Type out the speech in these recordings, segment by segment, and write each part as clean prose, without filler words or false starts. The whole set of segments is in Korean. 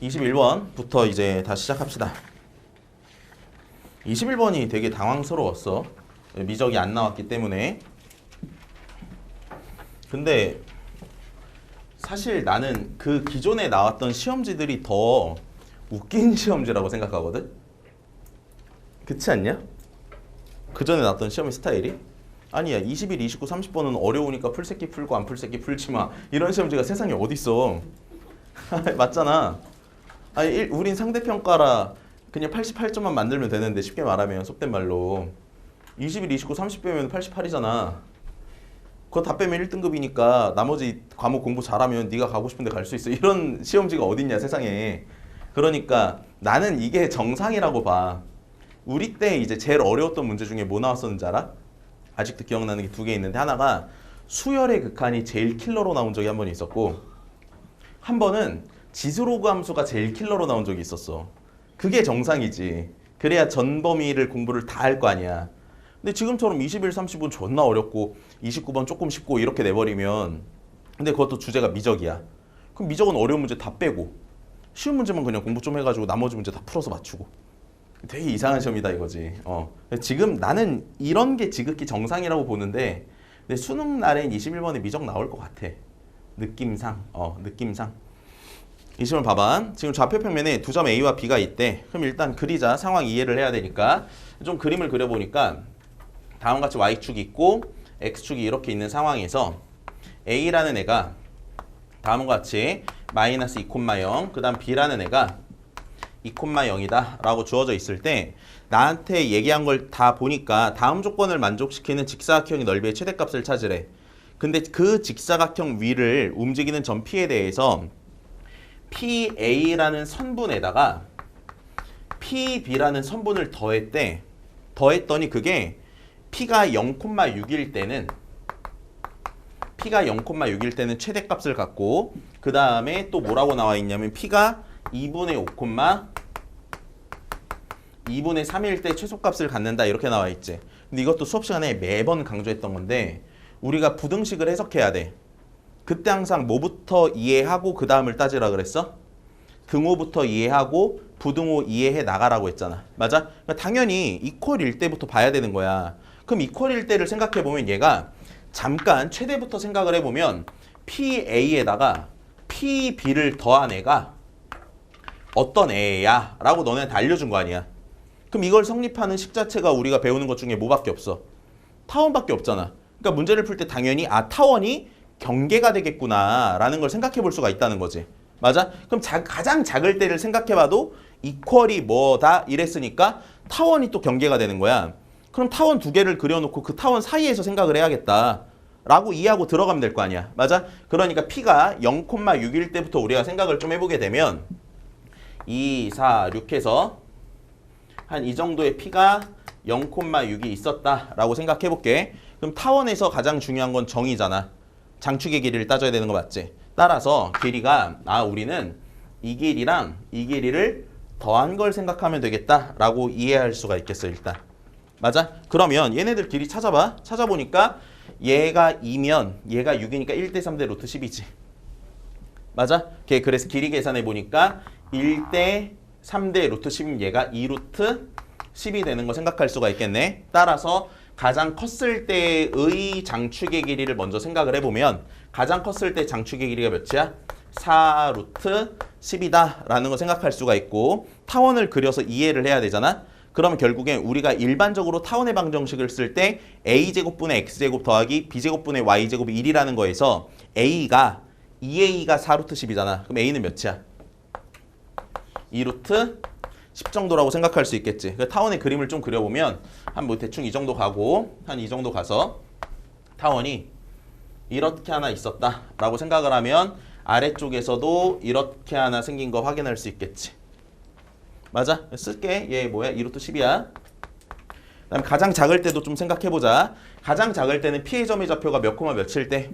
21번부터 이제 다시 시작합시다. 21번이 되게 당황스러웠어. 미적이 안 나왔기 때문에. 근데 사실 나는 그 기존에 나왔던 시험지들이 더 웃긴 시험지라고 생각하거든? 그렇지 않냐? 그 전에 나왔던 시험의 스타일이? 아니야, 21, 29, 30번은 어려우니까 풀새끼 풀고 안 풀새끼 풀지 마. 이런 시험지가 세상에 어딨어. 맞잖아. 아니, 우린 상대평가라 그냥 88점만 만들면 되는데, 쉽게 말하면 속된 말로 21, 29, 30 빼면 88이잖아. 그거 다 빼면 1등급이니까 나머지 과목 공부 잘하면 네가 가고 싶은 데 갈 수 있어. 이런 시험지가 어딨냐 세상에. 그러니까 나는 이게 정상이라고 봐. 우리 때 이제 제일 어려웠던 문제 중에 뭐 나왔었는지 알아? 아직도 기억나는 게 두 개 있는데, 하나가 수열의 극한이 제일 킬러로 나온 적이 한 번 있었고, 한 번은 지수로그 함수가 제일 킬러로 나온 적이 있었어. 그게 정상이지. 그래야 전 범위를 공부를 다 할 거 아니야. 근데 지금처럼 21, 30은 존나 어렵고 29번 조금 쉽고 이렇게 내버리면, 근데 그것도 주제가 미적이야. 그럼 미적은 어려운 문제 다 빼고 쉬운 문제만 그냥 공부 좀 해가지고 나머지 문제 다 풀어서 맞추고. 되게 이상한 시험이다 이거지. 지금 나는 이런 게 지극히 정상이라고 보는데, 근데 수능 날엔 21번에 미적 나올 것 같아. 느낌상. 느낌상. 20번 봐봐. 지금 좌표평면에 두 점 A와 B가 있대. 그럼 일단 그리자. 상황 이해를 해야 되니까. 좀 그림을 그려보니까 다음과 같이 Y축이 있고 X축이 이렇게 있는 상황에서 A라는 애가 다음과 같이 마이너스 2,0, 그 다음 B라는 애가 2,0이다 라고 주어져 있을 때, 나한테 얘기한 걸 다 보니까 다음 조건을 만족시키는 직사각형의 넓이의 최대값을 찾으래. 근데 그 직사각형 위를 움직이는 점 P에 대해서 PA라는 선분에다가 PB라는 선분을 더했대. 더했더니 그게 P가 0,6일 때는 최대값을 갖고, 그 다음에 또 뭐라고 나와 있냐면 P가 2분의 5, 2분의 3일 때 최소값을 갖는다 이렇게 나와 있지. 근데 이것도 수업 시간에 매번 강조했던 건데, 우리가 부등식을 해석해야 돼. 그때 항상 뭐부터 이해하고 그 다음을 따지라 그랬어? 등호부터 이해하고 부등호 이해해 나가라고 했잖아. 맞아? 그러니까 당연히 이퀄일 때부터 봐야 되는 거야. 그럼 이퀄일 때를 생각해보면 얘가 잠깐 최대부터 생각을 해보면 PA에다가 PB를 더한 애가 어떤 애야? 라고 너네한테 알려준 거 아니야. 그럼 이걸 성립하는 식 자체가 우리가 배우는 것 중에 뭐밖에 없어? 타원밖에 없잖아. 그러니까 문제를 풀 때 당연히 타원이 경계가 되겠구나 라는 걸 생각해 볼 수가 있다는 거지. 맞아? 그럼 가장 작을 때를 생각해봐도 이퀄이 뭐다 이랬으니까 타원이 또 경계가 되는 거야. 그럼 타원 두 개를 그려놓고 그 타원 사이에서 생각을 해야겠다 라고 이해하고 들어가면 될 거 아니야. 맞아? 그러니까 P가 0,6일 때부터 우리가 생각을 좀 해보게 되면 2, 4, 6해서 한 이 정도의 P가 0,6이 있었다라고 생각해볼게. 그럼 타원에서 가장 중요한 건 정의잖아. 장축의 길이를 따져야 되는 거 맞지? 따라서 길이가 우리는 이 길이랑 이 길이를 더한 걸 생각하면 되겠다라고 이해할 수가 있겠어 일단. 맞아? 그러면 얘네들 길이 찾아봐. 찾아보니까 얘가 2면 얘가 6이니까 1대 3대 루트 10이지. 맞아? 그래서 길이 계산해 보니까 1대 3대 루트 10이면 얘가 2루트 10이 되는 거 생각할 수가 있겠네. 따라서 가장 컸을 때의 장축의 길이를 먼저 생각을 해보면, 가장 컸을 때 장축의 길이가 몇이야? 4루트 10이다 라는 거 생각할 수가 있고, 타원을 그려서 이해를 해야 되잖아. 그러면 결국엔 우리가 일반적으로 타원의 방정식을 쓸 때 a제곱분의 x제곱 더하기 b제곱분의 y제곱이 1이라는 거에서 2a가 4루트 10이잖아. 그럼 a는 몇이야? 2루트 10 정도라고 생각할 수 있겠지. 타원의 그림을 좀 그려보면 한 뭐 대충 이 정도 가고 한 이 정도 가서 타원이 이렇게 하나 있었다 라고 생각을 하면 아래쪽에서도 이렇게 하나 생긴 거 확인할 수 있겠지. 맞아? 쓸게. 얘 뭐야? 2루트 10이야. 그다음 가장 작을 때도 좀 생각해보자. 가장 작을 때는 P의 점의 좌표가 몇 콤마 몇일 때?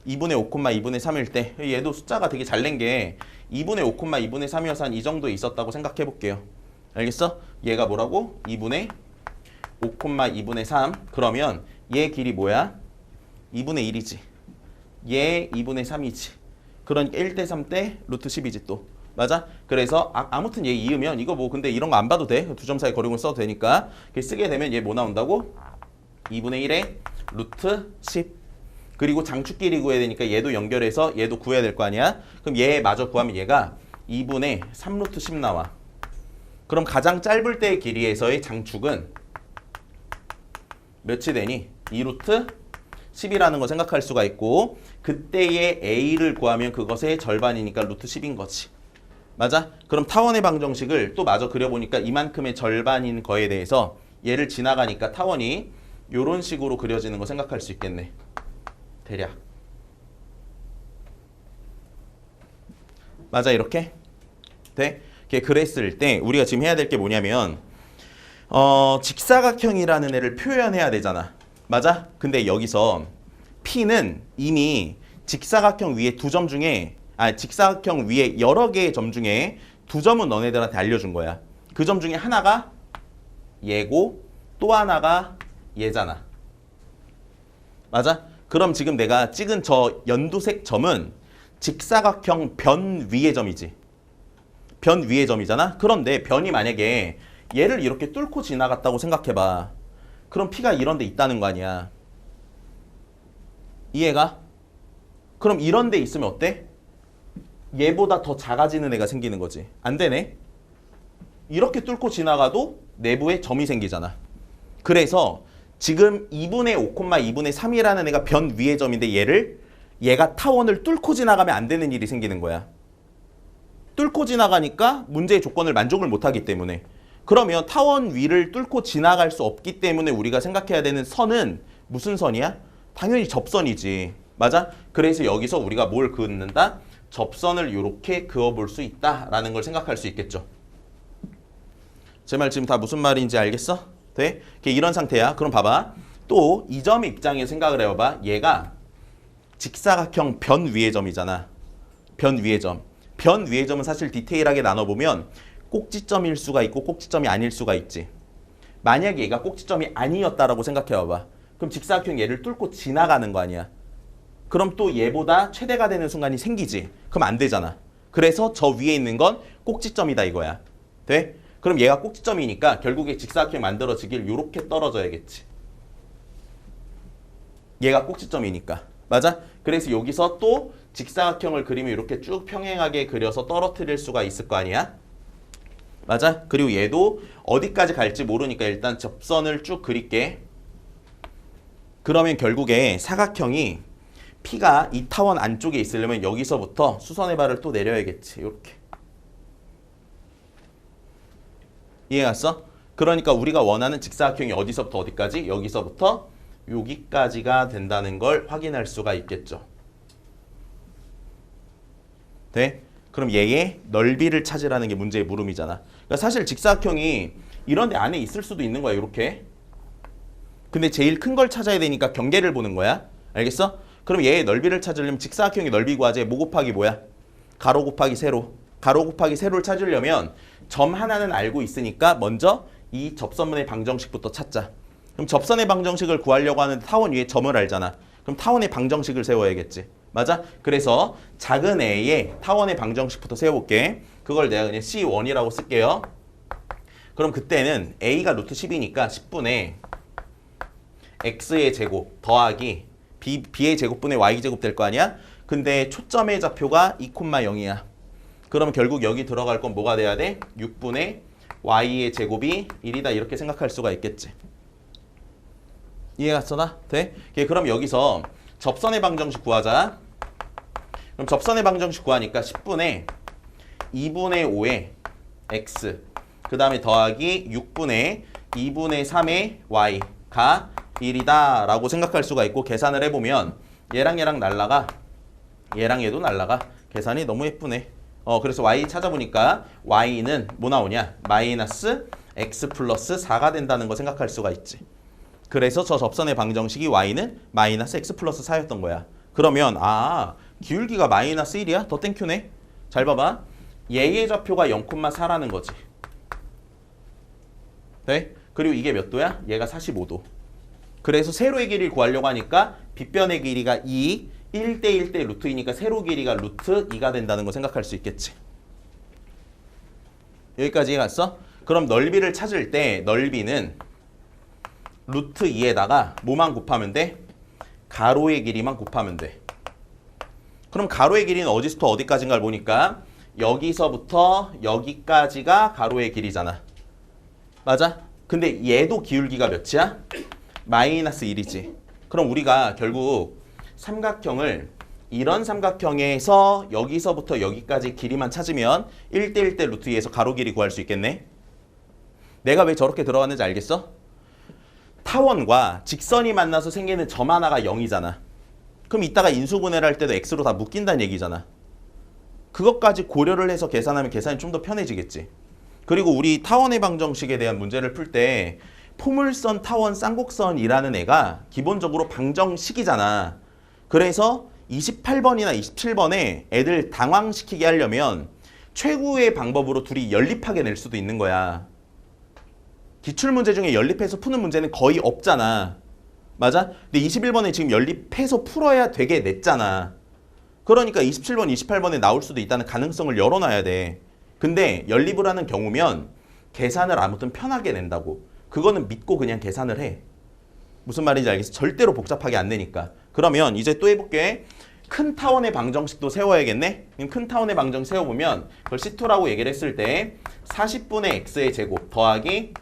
2분의 5, 2분의 3일 때. 얘도 숫자가 되게 잘 낸 게 2분의 5, 2분의 3이어서 한 이 정도 있었다고 생각해볼게요. 알겠어? 얘가 뭐라고? 2분의 5, 2분의 3. 그러면 얘 길이 뭐야? 2분의 1이지. 얘 2분의 3이지. 그러니까 1대 3 대 루트 10이지 또. 맞아? 그래서 아무튼 얘 이으면 이거 뭐 근데 이런 거 안 봐도 돼. 두 점 사이 거리공 써도 되니까. 쓰게 되면 얘 뭐 나온다고? 2분의 1에 루트 10. 그리고 장축끼리 구해야 되니까 얘도 연결해서 얘도 구해야 될 거 아니야? 그럼 얘 마저 구하면 얘가 2분의 3루트 10 나와. 그럼 가장 짧을 때의 길이에서의 장축은 몇이 되니? 2루트 10이라는 거 생각할 수가 있고 그때의 A를 구하면 그것의 절반이니까 루트 10인 거지. 맞아? 그럼 타원의 방정식을 또 마저 그려보니까 이만큼의 절반인 거에 대해서 얘를 지나가니까 타원이 이런 식으로 그려지는 거 생각할 수 있겠네. 대략. 맞아 이렇게? 돼? 그랬을 때 우리가 지금 해야 될 게 뭐냐면 직사각형이라는 애를 표현해야 되잖아. 맞아? 근데 여기서 P는 이미 직사각형 위에 두 점 중에 직사각형 위에 여러 개의 점 중에 두 점은 너네들한테 알려준 거야. 그 점 중에 하나가 얘고 또 하나가 얘잖아. 맞아? 그럼 지금 내가 찍은 저 연두색 점은 직사각형 변 위의 점이지. 변 위의 점이잖아? 그런데 변이 만약에 얘를 이렇게 뚫고 지나갔다고 생각해봐. 그럼 P가 이런 데 있다는 거 아니야. 이해가? 그럼 이런 데 있으면 어때? 얘보다 더 작아지는 애가 생기는 거지. 안 되네? 이렇게 뚫고 지나가도 내부에 점이 생기잖아. 그래서 지금 2분의 5, 2분의 3이라는 애가 변 위의 점인데 얘가 타원을 뚫고 지나가면 안 되는 일이 생기는 거야. 뚫고 지나가니까 문제의 조건을 만족을 못하기 때문에. 그러면 타원 위를 뚫고 지나갈 수 없기 때문에 우리가 생각해야 되는 선은 무슨 선이야? 당연히 접선이지. 맞아? 그래서 여기서 우리가 뭘 그는다? 접선을 이렇게 그어볼 수 있다라는 걸 생각할 수 있겠죠. 제 말 지금 다 무슨 말인지 알겠어? 돼? 이런 상태야. 그럼 봐봐. 또 이 점의 입장에서 생각을 해봐봐. 얘가 직사각형 변 위의 점이잖아. 변 위의 점. 변 위의 점은 사실 디테일하게 나눠보면 꼭지점일 수가 있고 꼭지점이 아닐 수가 있지. 만약에 얘가 꼭지점이 아니었다라고 생각해봐봐. 그럼 직사각형 얘를 뚫고 지나가는 거 아니야. 그럼 또 얘보다 최대가 되는 순간이 생기지. 그럼 안 되잖아. 그래서 저 위에 있는 건 꼭지점이다 이거야. 돼? 그럼 얘가 꼭지점이니까 결국에 직사각형이 만들어지길 이렇게 떨어져야겠지. 얘가 꼭지점이니까. 맞아? 그래서 여기서 또 직사각형을 그리면 이렇게 쭉 평행하게 그려서 떨어뜨릴 수가 있을 거 아니야? 맞아? 그리고 얘도 어디까지 갈지 모르니까 일단 접선을 쭉 그릴게. 그러면 결국에 사각형이 P가 이 타원 안쪽에 있으려면 여기서부터 수선의 발을 또 내려야겠지. 이렇게. 이해갔어? 그러니까 우리가 원하는 직사각형이 어디서부터 어디까지? 여기서부터 여기까지가 된다는 걸 확인할 수가 있겠죠. 돼? 그럼 얘의 넓이를 찾으라는 게 문제의 물음이잖아. 그러니까 사실 직사각형이 이런 데 안에 있을 수도 있는 거야. 이렇게. 근데 제일 큰 걸 찾아야 되니까 경계를 보는 거야. 알겠어? 그럼 얘의 넓이를 찾으려면 직사각형의 넓이 구하제 뭐 곱하기 뭐야? 가로 곱하기 세로. 가로 곱하기 세로를 찾으려면 점 하나는 알고 있으니까 먼저 이 접선의 방정식부터 찾자. 그럼 접선의 방정식을 구하려고 하는데 타원 위에 점을 알잖아. 그럼 타원의 방정식을 세워야겠지. 맞아? 그래서 작은 a의 타원의 방정식부터 세워볼게. 그걸 내가 그냥 C1이라고 쓸게요. 그럼 그때는 a가 루트 10이니까 10분의 x의 제곱 더하기 b의 제곱분의 y 제곱 될 거 아니야? 근데 초점의 좌표가 2,0이야. 그럼 결국 여기 들어갈 건 뭐가 돼야 돼? 6분의 y의 제곱이 1이다 이렇게 생각할 수가 있겠지. 이해가 갔어? 돼? 그럼 여기서 접선의 방정식 구하자. 그럼 접선의 방정식 구하니까 10분의 2분의 5의 x 그 다음에 더하기 6분의 2분의 3의 y가 1이다 라고 생각할 수가 있고 계산을 해보면 얘랑 얘랑 날라가 얘랑 얘도 날라가 계산이 너무 예쁘네. 그래서 y 찾아보니까 y는 뭐 나오냐? 마이너스 x 플러스 4가 된다는 거 생각할 수가 있지. 그래서 저 접선의 방정식이 y는 마이너스 x 플러스 4였던 거야. 그러면 기울기가 마이너스 1이야? 더 땡큐네. 잘 봐봐. 얘의 좌표가 0,4라는 거지. 네? 그리고 이게 몇 도야? 얘가 45도. 그래서 세로의 길이를 구하려고 하니까 빗변의 길이가 2, 1대 1대 루트 2니까 세로 길이가 루트 2가 된다는 거 생각할 수 있겠지. 여기까지 갔어? 그럼 넓이를 찾을 때 넓이는 루트 2에다가 뭐만 곱하면 돼? 가로의 길이만 곱하면 돼. 그럼 가로의 길이는 어디서부터 어디까지인가를 보니까 여기서부터 여기까지가 가로의 길이잖아. 맞아? 근데 얘도 기울기가 몇이야? 마이너스 1이지. 그럼 우리가 결국 삼각형을 이런 삼각형에서 여기서부터 여기까지 길이만 찾으면 1대1 대 루트 2에서 가로 길이 구할 수 있겠네? 내가 왜 저렇게 들어갔는지 알겠어? 타원과 직선이 만나서 생기는 점 하나가 0이잖아. 그럼 이따가 인수분해를 할 때도 x로 다 묶인다는 얘기잖아. 그것까지 고려를 해서 계산하면 계산이 좀 더 편해지겠지. 그리고 우리 타원의 방정식에 대한 문제를 풀 때 포물선, 타원, 쌍곡선이라는 애가 기본적으로 방정식이잖아. 그래서 28번이나 27번에 애들 당황시키게 하려면 최고의 방법으로 둘이 연립하게 낼 수도 있는 거야. 기출문제 중에 연립해서 푸는 문제는 거의 없잖아. 맞아? 근데 21번에 지금 연립해서 풀어야 되게 냈잖아. 그러니까 27번, 28번에 나올 수도 있다는 가능성을 열어놔야 돼. 근데 연립을 하는 경우면 계산을 아무튼 편하게 낸다고. 그거는 믿고 그냥 계산을 해. 무슨 말인지 알겠어? 절대로 복잡하게 안 내니까. 그러면 이제 또 해볼게. 큰 타원의 방정식도 세워야겠네? 큰 타원의 방정식 세워보면 그걸 C2라고 얘기를 했을 때 40분의 x의 제곱 더하기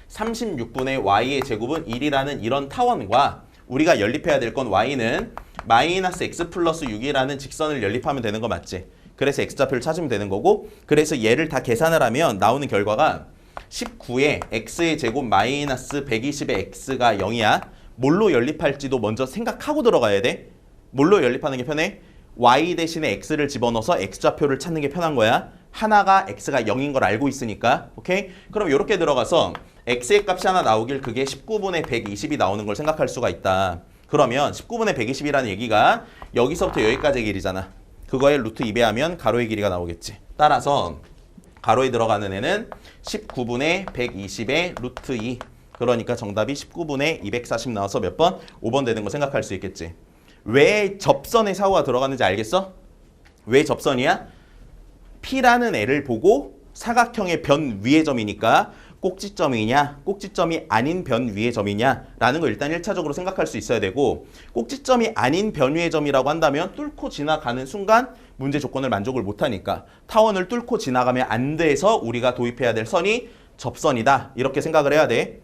36분의 y의 제곱은 1이라는 이런 타원과 우리가 연립해야 될 건 y는 마이너스 x 플러스 6이라는 직선을 연립하면 되는 거 맞지? 그래서 x좌표를 찾으면 되는 거고, 그래서 얘를 다 계산을 하면 나오는 결과가 19에 x의 제곱 마이너스 120의 x가 0이야. 뭘로 연립할지도 먼저 생각하고 들어가야 돼. 뭘로 연립하는 게 편해? y 대신에 x를 집어넣어서 x좌표를 찾는 게 편한 거야. 하나가 x가 0인 걸 알고 있으니까. 오케이? 그럼 이렇게 들어가서 x의 값이 하나 나오길 그게 19분의 120이 나오는 걸 생각할 수가 있다. 그러면 19분의 120이라는 얘기가 여기서부터 여기까지의 길이잖아. 그거에 루트 2배하면 가로의 길이가 나오겠지. 따라서 가로에 들어가는 애는 19분의 120의 루트 2. 그러니까 정답이 19분의 240 나와서 몇 번? 5번 되는 거 생각할 수 있겠지. 왜 접선에 사고가 들어가는지 알겠어? 왜 접선이야? P라는 애를 보고 사각형의 변 위의 점이니까 꼭지점이냐 꼭지점이 아닌 변 위의 점이냐 라는 거 일단 1차적으로 생각할 수 있어야 되고, 꼭지점이 아닌 변 위의 점이라고 한다면 뚫고 지나가는 순간 문제 조건을 만족을 못하니까 타원을 뚫고 지나가면 안 돼서 우리가 도입해야 될 선이 접선이다 이렇게 생각을 해야 돼.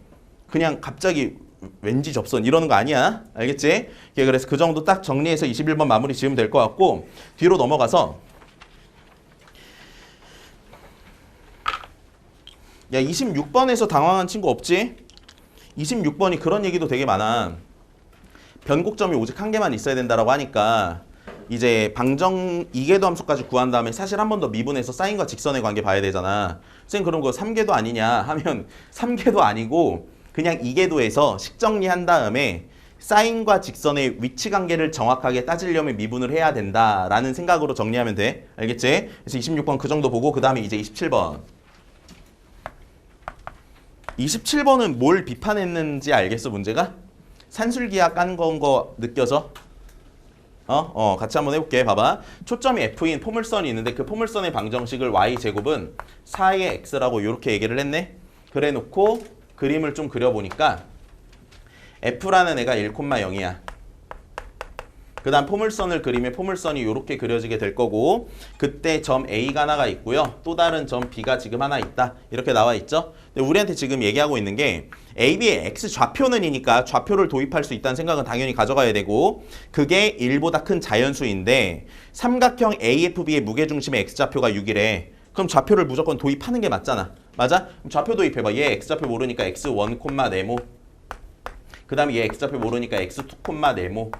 그냥 갑자기 왠지 접선 이러는 거 아니야. 알겠지? 그래서 그 정도 딱 정리해서 21번 마무리 지으면 될 것 같고, 뒤로 넘어가서 야 26번에서 당황한 친구 없지? 26번이 그런 얘기도 되게 많아. 변곡점이 오직 한 개만 있어야 된다라고 하니까 이제 방정 이계도 함수까지 구한 다음에 사실 한 번 더 미분해서 사인과 직선의 관계 봐야 되잖아. 쌤 그럼 그거 3계도 아니냐 하면 3계도 아니고 그냥 이계도에서 식정리한 다음에 사인과 직선의 위치 관계를 정확하게 따지려면 미분을 해야 된다라는 생각으로 정리하면 돼. 알겠지? 그래서 26번 그 정도 보고 그 다음에 이제 27번. 27번은 뭘 비판했는지 알겠어, 문제가? 산술기하 깐 건 거 느껴져? 같이 한번 해볼게. 봐봐. 초점이 F인 포물선이 있는데 그 포물선의 방정식을 Y제곱은 4의 X라고 이렇게 얘기를 했네? 그래 놓고 그림을 좀 그려보니까 F라는 애가 1,0이야. 그 다음 포물선을 그리면 포물선이 이렇게 그려지게 될 거고, 그때 점 A가 하나가 있고요. 또 다른 점 B가 지금 하나 있다. 이렇게 나와 있죠. 근데 우리한테 지금 얘기하고 있는 게 AB의 X 좌표는 이니까 좌표를 도입할 수 있다는 생각은 당연히 가져가야 되고, 그게 1보다 큰 자연수인데 삼각형 AFB의 무게중심의 X좌표가 6이래. 그럼 좌표를 무조건 도입하는 게 맞잖아. 맞아? 그럼 좌표 도입해봐. 얘 X좌표 모르니까 X1, 네모. 그 다음에 얘 X좌표 모르니까 X2, 네모.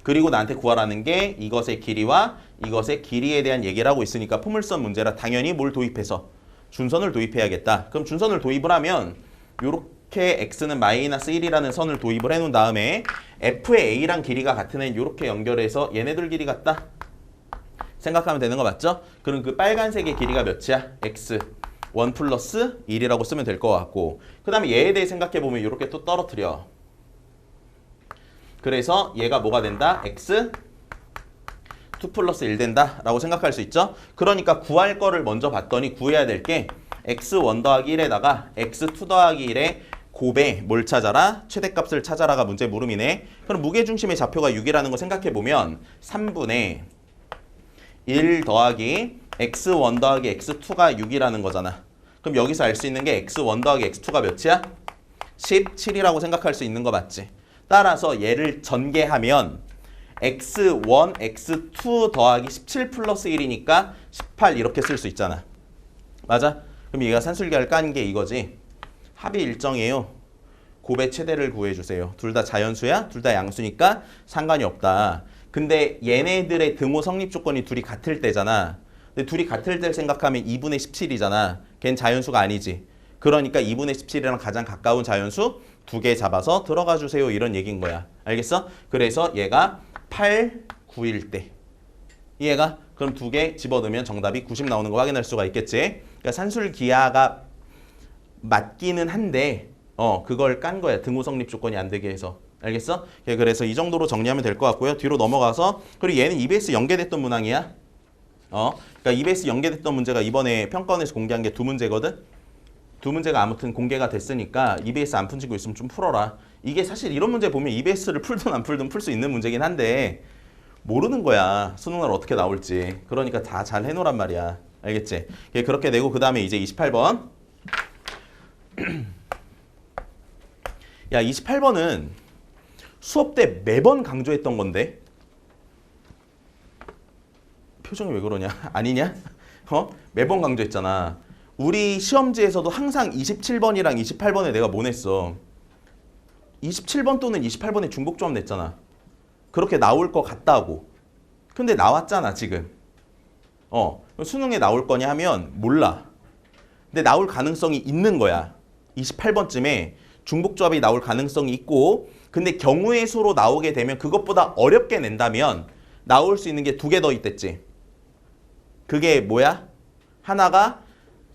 그리고 나한테 구하라는 게 이것의 길이와 이것의 길이에 대한 얘기를 하고 있으니까 포물선 문제라 당연히 뭘 도입해서 준선을 도입해야겠다. 그럼 준선을 도입을 하면 요렇게 x는 마이너스 1이라는 선을 도입을 해놓은 다음에 f의 a랑 길이가 같은 애는 요렇게 연결해서 얘네들 길이 같다 생각하면 되는 거 맞죠? 그럼 그 빨간색의 길이가 몇이야? x 1 플러스 1이라고 쓰면 될 것 같고, 그 다음에 얘에 대해 생각해보면 요렇게 또 떨어뜨려. 그래서 얘가 뭐가 된다? x 2 플러스 1 된다라고 생각할 수 있죠. 그러니까 구할 거를 먼저 봤더니 구해야 될 게 x1 더하기 1에다가 x2 더하기 1에 곱에 뭘 찾아라? 최대값을 찾아라가 문제 물음이네. 그럼 무게중심의 좌표가 6이라는 거 생각해보면 3분의 1 더하기 x1 더하기 x2가 6이라는 거잖아. 그럼 여기서 알 수 있는 게 x1 더하기 x2가 몇이야? 17이라고 생각할 수 있는 거 맞지? 따라서 얘를 전개하면 x1, x2 더하기 17 플러스 1이니까 18 이렇게 쓸 수 있잖아. 맞아? 그럼 얘가 산술계를 깐 게 이거지. 합이 일정해요. 곱의 최대를 구해주세요. 둘 다 자연수야? 둘 다 양수니까 상관이 없다. 근데 얘네들의 등호 성립 조건이 둘이 같을 때잖아. 근데 둘이 같을 때 생각하면 2분의 17이잖아. 걘 자연수가 아니지. 그러니까 2분의 17이랑 가장 가까운 자연수 2개 잡아서 들어가 주세요. 이런 얘기인 거야. 알겠어? 그래서 얘가 8, 9일 때. 얘가 그럼 2개 집어넣으면 정답이 90 나오는 거 확인할 수가 있겠지. 그러니까 산술기하가 맞기는 한데 그걸 깐 거야. 등호 성립 조건이 안 되게 해서. 알겠어? 그래서 이 정도로 정리하면 될 것 같고요. 뒤로 넘어가서 그리고 얘는 EBS 연계됐던 문항이야. 그러니까 EBS 연계됐던 문제가 이번에 평가원에서 공개한 게 2문제거든. 2문제가 아무튼 공개가 됐으니까 EBS 안 푼 친구 있으면 좀 풀어라. 이게 사실 이런 문제 보면 EBS를 풀든 안 풀든 풀 수 있는 문제긴 한데 모르는 거야. 수능날 어떻게 나올지. 그러니까 다 잘 해놓으란 말이야. 알겠지? 그렇게 되고 그 다음에 이제 28번. 야, 28번은 수업 때 매번 강조했던 건데 표정이 왜 그러냐? 아니냐? 매번 강조했잖아. 우리 시험지에서도 항상 27번이랑 28번에 내가 뭐 냈어? 27번 또는 28번에 중복조합 냈잖아. 그렇게 나올 것 같다고. 근데 나왔잖아 지금. 수능에 나올 거냐 하면 몰라. 근데 나올 가능성이 있는 거야. 28번쯤에 중복조합이 나올 가능성이 있고 근데 경우의 수로 나오게 되면 그것보다 어렵게 낸다면 나올 수 있는 게 2개 더 있댔지. 그게 뭐야? 하나가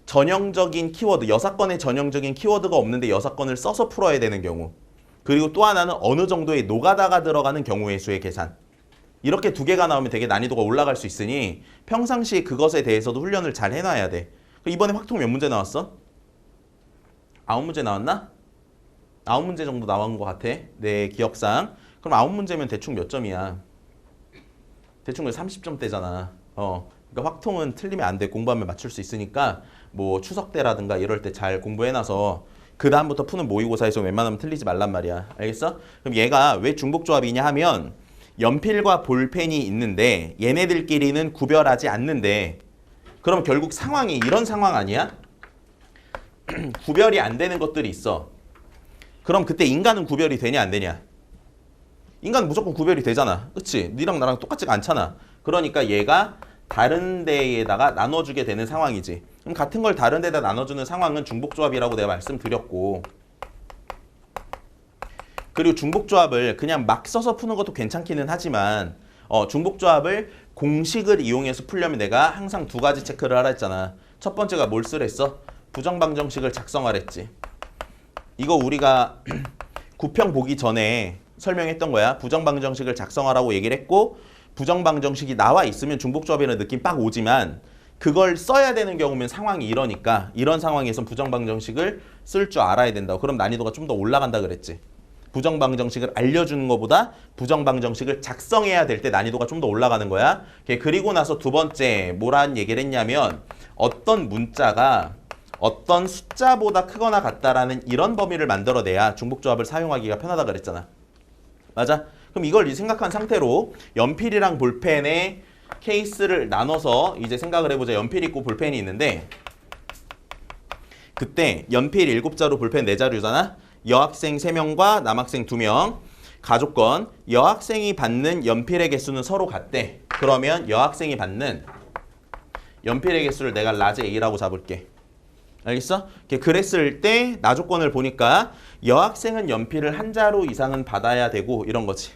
전형적인 키워드, 6건의 전형적인 키워드가 없는데 6건을 써서 풀어야 되는 경우. 그리고 또 하나는 어느 정도의 노가다가 들어가는 경우의 수의 계산. 이렇게 2개가 나오면 되게 난이도가 올라갈 수 있으니 평상시에 그것에 대해서도 훈련을 잘 해놔야 돼. 이번에 확통 몇 문제 나왔어? 9문제 나왔나? 9문제 정도 나온 것 같아. 내 기억상. 그럼 9문제면 대충 몇 점이야? 대충 30점대잖아. 그러니까 확통은 틀리면 안 돼. 공부하면 맞출 수 있으니까 뭐 추석 때라든가 이럴 때 잘 공부해놔서 그 다음부터 푸는 모의고사에서 웬만하면 틀리지 말란 말이야. 알겠어? 그럼 얘가 왜 중복조합이냐 하면 연필과 볼펜이 있는데 얘네들끼리는 구별하지 않는데 그럼 결국 상황이 이런 상황 아니야? 구별이 안 되는 것들이 있어. 그럼 그때 인간은 구별이 되냐 안 되냐? 인간은 무조건 구별이 되잖아. 그치? 니랑 나랑 똑같지가 않잖아. 그러니까 얘가 다른 데에다가 나눠주게 되는 상황이지. 그럼 같은 걸 다른 데다 나눠주는 상황은 중복조합이라고 내가 말씀드렸고 그리고 중복조합을 그냥 막 써서 푸는 것도 괜찮기는 하지만 중복조합을 공식을 이용해서 풀려면 내가 항상 2가지 체크를 하라 했잖아. 첫 번째가 뭘 쓰랬어? 부정방정식을 작성하랬지. 이거 우리가 구평 보기 전에 설명했던 거야. 부정방정식을 작성하라고 얘기를 했고 부정방정식이 나와 있으면 중복조합이라는 느낌 빡 오지만 그걸 써야 되는 경우면 상황이 이러니까 이런 상황에선 부정방정식을 쓸 줄 알아야 된다고. 그럼 난이도가 좀 더 올라간다 그랬지. 부정방정식을 알려주는 것보다 부정방정식을 작성해야 될 때 난이도가 좀 더 올라가는 거야. 그리고 나서 두 번째 뭐란 얘기를 했냐면 어떤 문자가 어떤 숫자보다 크거나 같다라는 이런 범위를 만들어내야 중복조합을 사용하기가 편하다 그랬잖아. 맞아? 그럼 이걸 생각한 상태로 연필이랑 볼펜의 케이스를 나눠서 이제 생각을 해보자. 연필 있고 볼펜이 있는데 그때 연필 7자루 볼펜 4자루잖아. 여학생 3명과 남학생 2명. 가족건 여학생이 받는 연필의 개수는 서로 같대. 그러면 여학생이 받는 연필의 개수를 내가 라지 A라고 잡을게. 알겠어? 그랬을 때 나조건을 보니까 여학생은 연필을 1자루 이상은 받아야 되고 이런 거지.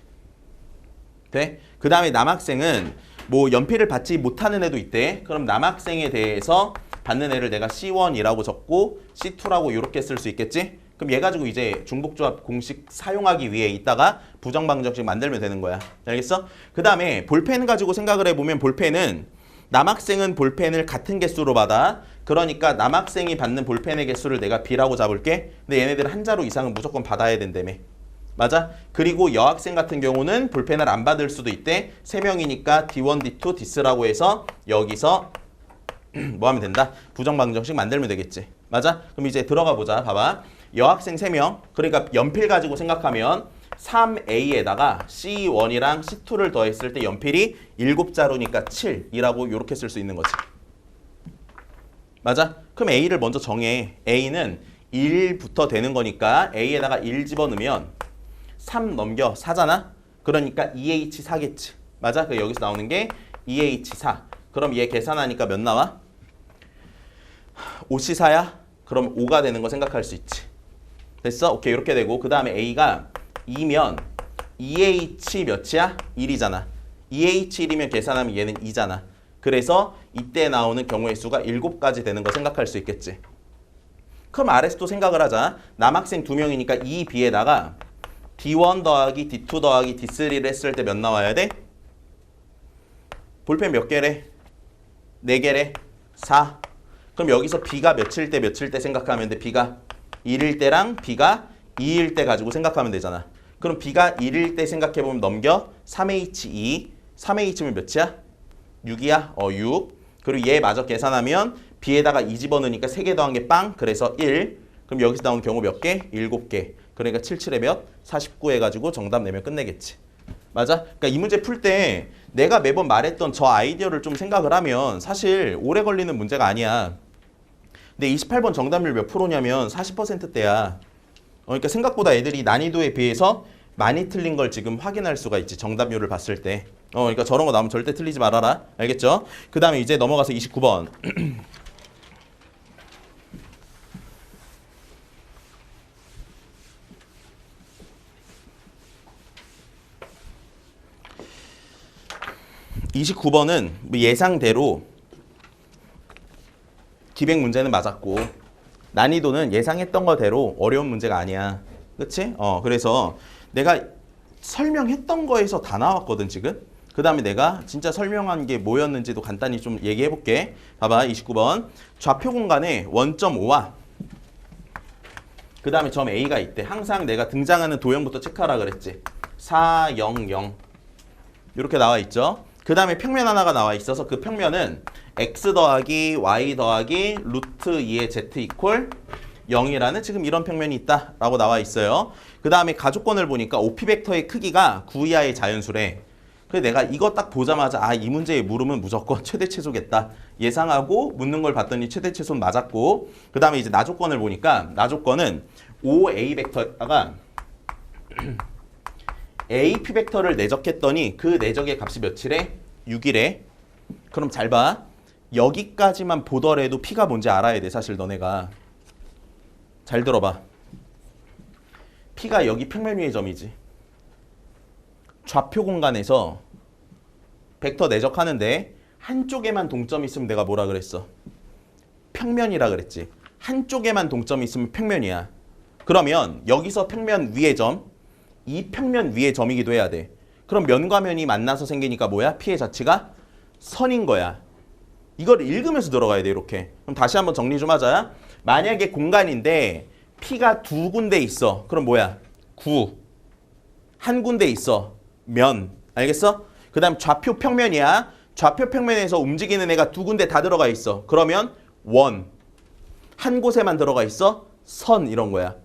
돼? 그 다음에 남학생은 뭐 연필을 받지 못하는 애도 있대. 그럼 남학생에 대해서 받는 애를 내가 C1이라고 적고 C2라고 이렇게 쓸 수 있겠지? 그럼 얘 가지고 이제 중복조합 공식 사용하기 위해 이따가 부정방정식 만들면 되는 거야. 알겠어? 그 다음에 볼펜 가지고 생각을 해보면 볼펜은 남학생은 볼펜을 같은 개수로 받아. 그러니까 남학생이 받는 볼펜의 개수를 내가 B라고 잡을게. 근데 얘네들은 한 자루 이상은 무조건 받아야 된다며. 맞아? 그리고 여학생 같은 경우는 볼펜을 안 받을 수도 있대. 3명이니까 D1, D2, D3라고 해서 여기서 뭐 하면 된다? 부정방정식 만들면 되겠지. 맞아? 그럼 이제 들어가 보자. 봐봐. 여학생 3명. 그러니까 연필 가지고 생각하면 3A에다가 C1이랑 C2를 더했을 때 연필이 7자루니까 7이라고 이렇게 쓸 수 있는 거지. 맞아? 그럼 A를 먼저 정해. A는 1부터 되는 거니까 A에다가 1 집어넣으면 3 넘겨 4잖아? 그러니까 2H4겠지. 맞아? 그 여기서 나오는 게 2H4. 그럼 얘 계산하니까 몇 나와? 5C4야? 그럼 5가 되는 거 생각할 수 있지. 됐어? 오케이. 이렇게 되고 그 다음에 A가 2면 2H 몇이야? 1이잖아. 2H1이면 계산하면 얘는 2잖아. 그래서 이때 나오는 경우의 수가 7가지 되는 거 생각할 수 있겠지. 그럼 아래서 또 생각을 하자. 남학생 2명이니까 2B에다가 D1 더하기 D2 더하기 D3를 했을 때 몇 나와야 돼? 볼펜 몇 개래? 4개래? 4. 그럼 여기서 B가 몇일 때 몇일 때 생각하면 돼? B가 1일 때랑 B가 2일 때 가지고 생각하면 되잖아. 그럼 B가 1일 때 생각해보면 넘겨 3H2. 3H면 몇이야? 6이야? 6. 그리고 얘 마저 계산하면 B에다가 2 집어넣으니까 3개 더한 게 빵. 그래서 1. 그럼 여기서 나오는 경우 몇 개? 7개. 그러니까 7, 7에 몇? 49 해가지고 정답 내면 끝내겠지. 맞아? 그러니까 이 문제 풀 때 내가 매번 말했던 저 아이디어를 좀 생각을 하면 사실 오래 걸리는 문제가 아니야. 근데 28번 정답률 몇 프로냐면 40%대야. 그러니까 생각보다 애들이 난이도에 비해서 많이 틀린 걸 지금 확인할 수가 있지. 정답률을 봤을 때. 그러니까 저런 거 나오면 절대 틀리지 말아라. 알겠죠? 그 다음에 이제 넘어가서 29번. 29번은 예상대로 기백 문제는 맞았고 난이도는 예상했던 거대로 어려운 문제가 아니야. 그치? 그래서 내가 설명했던 거에서 다 나왔거든 지금. 그 다음에 내가 진짜 설명한 게 뭐였는지도 간단히 좀 얘기해 볼게. 봐봐. 29번 좌표 공간에 원점 O와 그 다음에 점 A가 있대. 항상 내가 등장하는 도형부터 체크하라 그랬지. 4, 0, 0 이렇게 나와 있죠. 그 다음에 평면 하나가 나와 있어서 그 평면은 x 더하기 y 더하기 루트 2의 z 이퀄 0이라는 지금 이런 평면이 있다라고 나와 있어요. 그 다음에 가족권을 보니까 OP 벡터의 크기가 9 이하의 자연수래. 그래서 내가 이거 딱 보자마자 이 문제의 물음은 무조건 최대 최소겠다 예상하고 묻는 걸 봤더니 최대 최소는 맞았고, 그 다음에 이제 나조건을 보니까 나조건은 OA 벡터가 AP 벡터를 내적했더니 그 내적의 값이 몇이래? 6이래. 그럼 잘 봐. 여기까지만 보더라도 P가 뭔지 알아야 돼. 사실 너네가. 잘 들어봐. P가 여기 평면 위의 점이지. 좌표 공간에서 벡터 내적하는데 한쪽에만 동점이 있으면 내가 뭐라 그랬어? 평면이라 그랬지. 한쪽에만 동점이 있으면 평면이야. 그러면 여기서 평면 위의 점, 이 평면 위의 점이기도 해야 돼. 그럼 면과 면이 만나서 생기니까 뭐야? P의 자체가 선인 거야. 이걸 읽으면서 들어가야 돼. 이렇게. 그럼 다시 한번 정리 좀 하자. 만약에 공간인데 P가 두 군데 있어. 그럼 뭐야? 9. 한 군데 있어. 면. 알겠어? 그 다음 좌표 평면이야. 좌표 평면에서 움직이는 애가 두 군데 다 들어가 있어. 그러면 원. 한 곳에만 들어가 있어. 선. 이런 거야.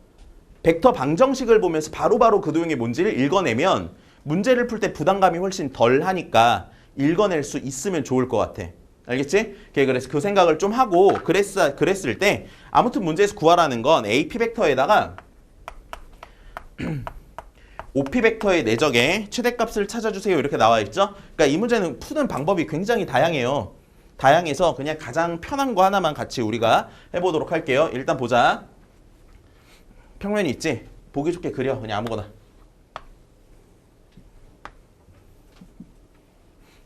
벡터 방정식을 보면서 바로바로 그 도형이 뭔지를 읽어내면 문제를 풀 때 부담감이 훨씬 덜 하니까 읽어낼 수 있으면 좋을 것 같아. 알겠지? 그래서 그 생각을 좀 하고 그랬을 때 아무튼 문제에서 구하라는 건 AP 벡터에다가 OP 벡터의 내적의 최대값을 찾아주세요. 이렇게 나와 있죠? 그러니까 이 문제는 푸는 방법이 굉장히 다양해요. 다양해서 그냥 가장 편한 거 하나만 같이 우리가 해보도록 할게요. 일단 보자. 평면이 있지? 보기 좋게 그려. 그냥 아무거나.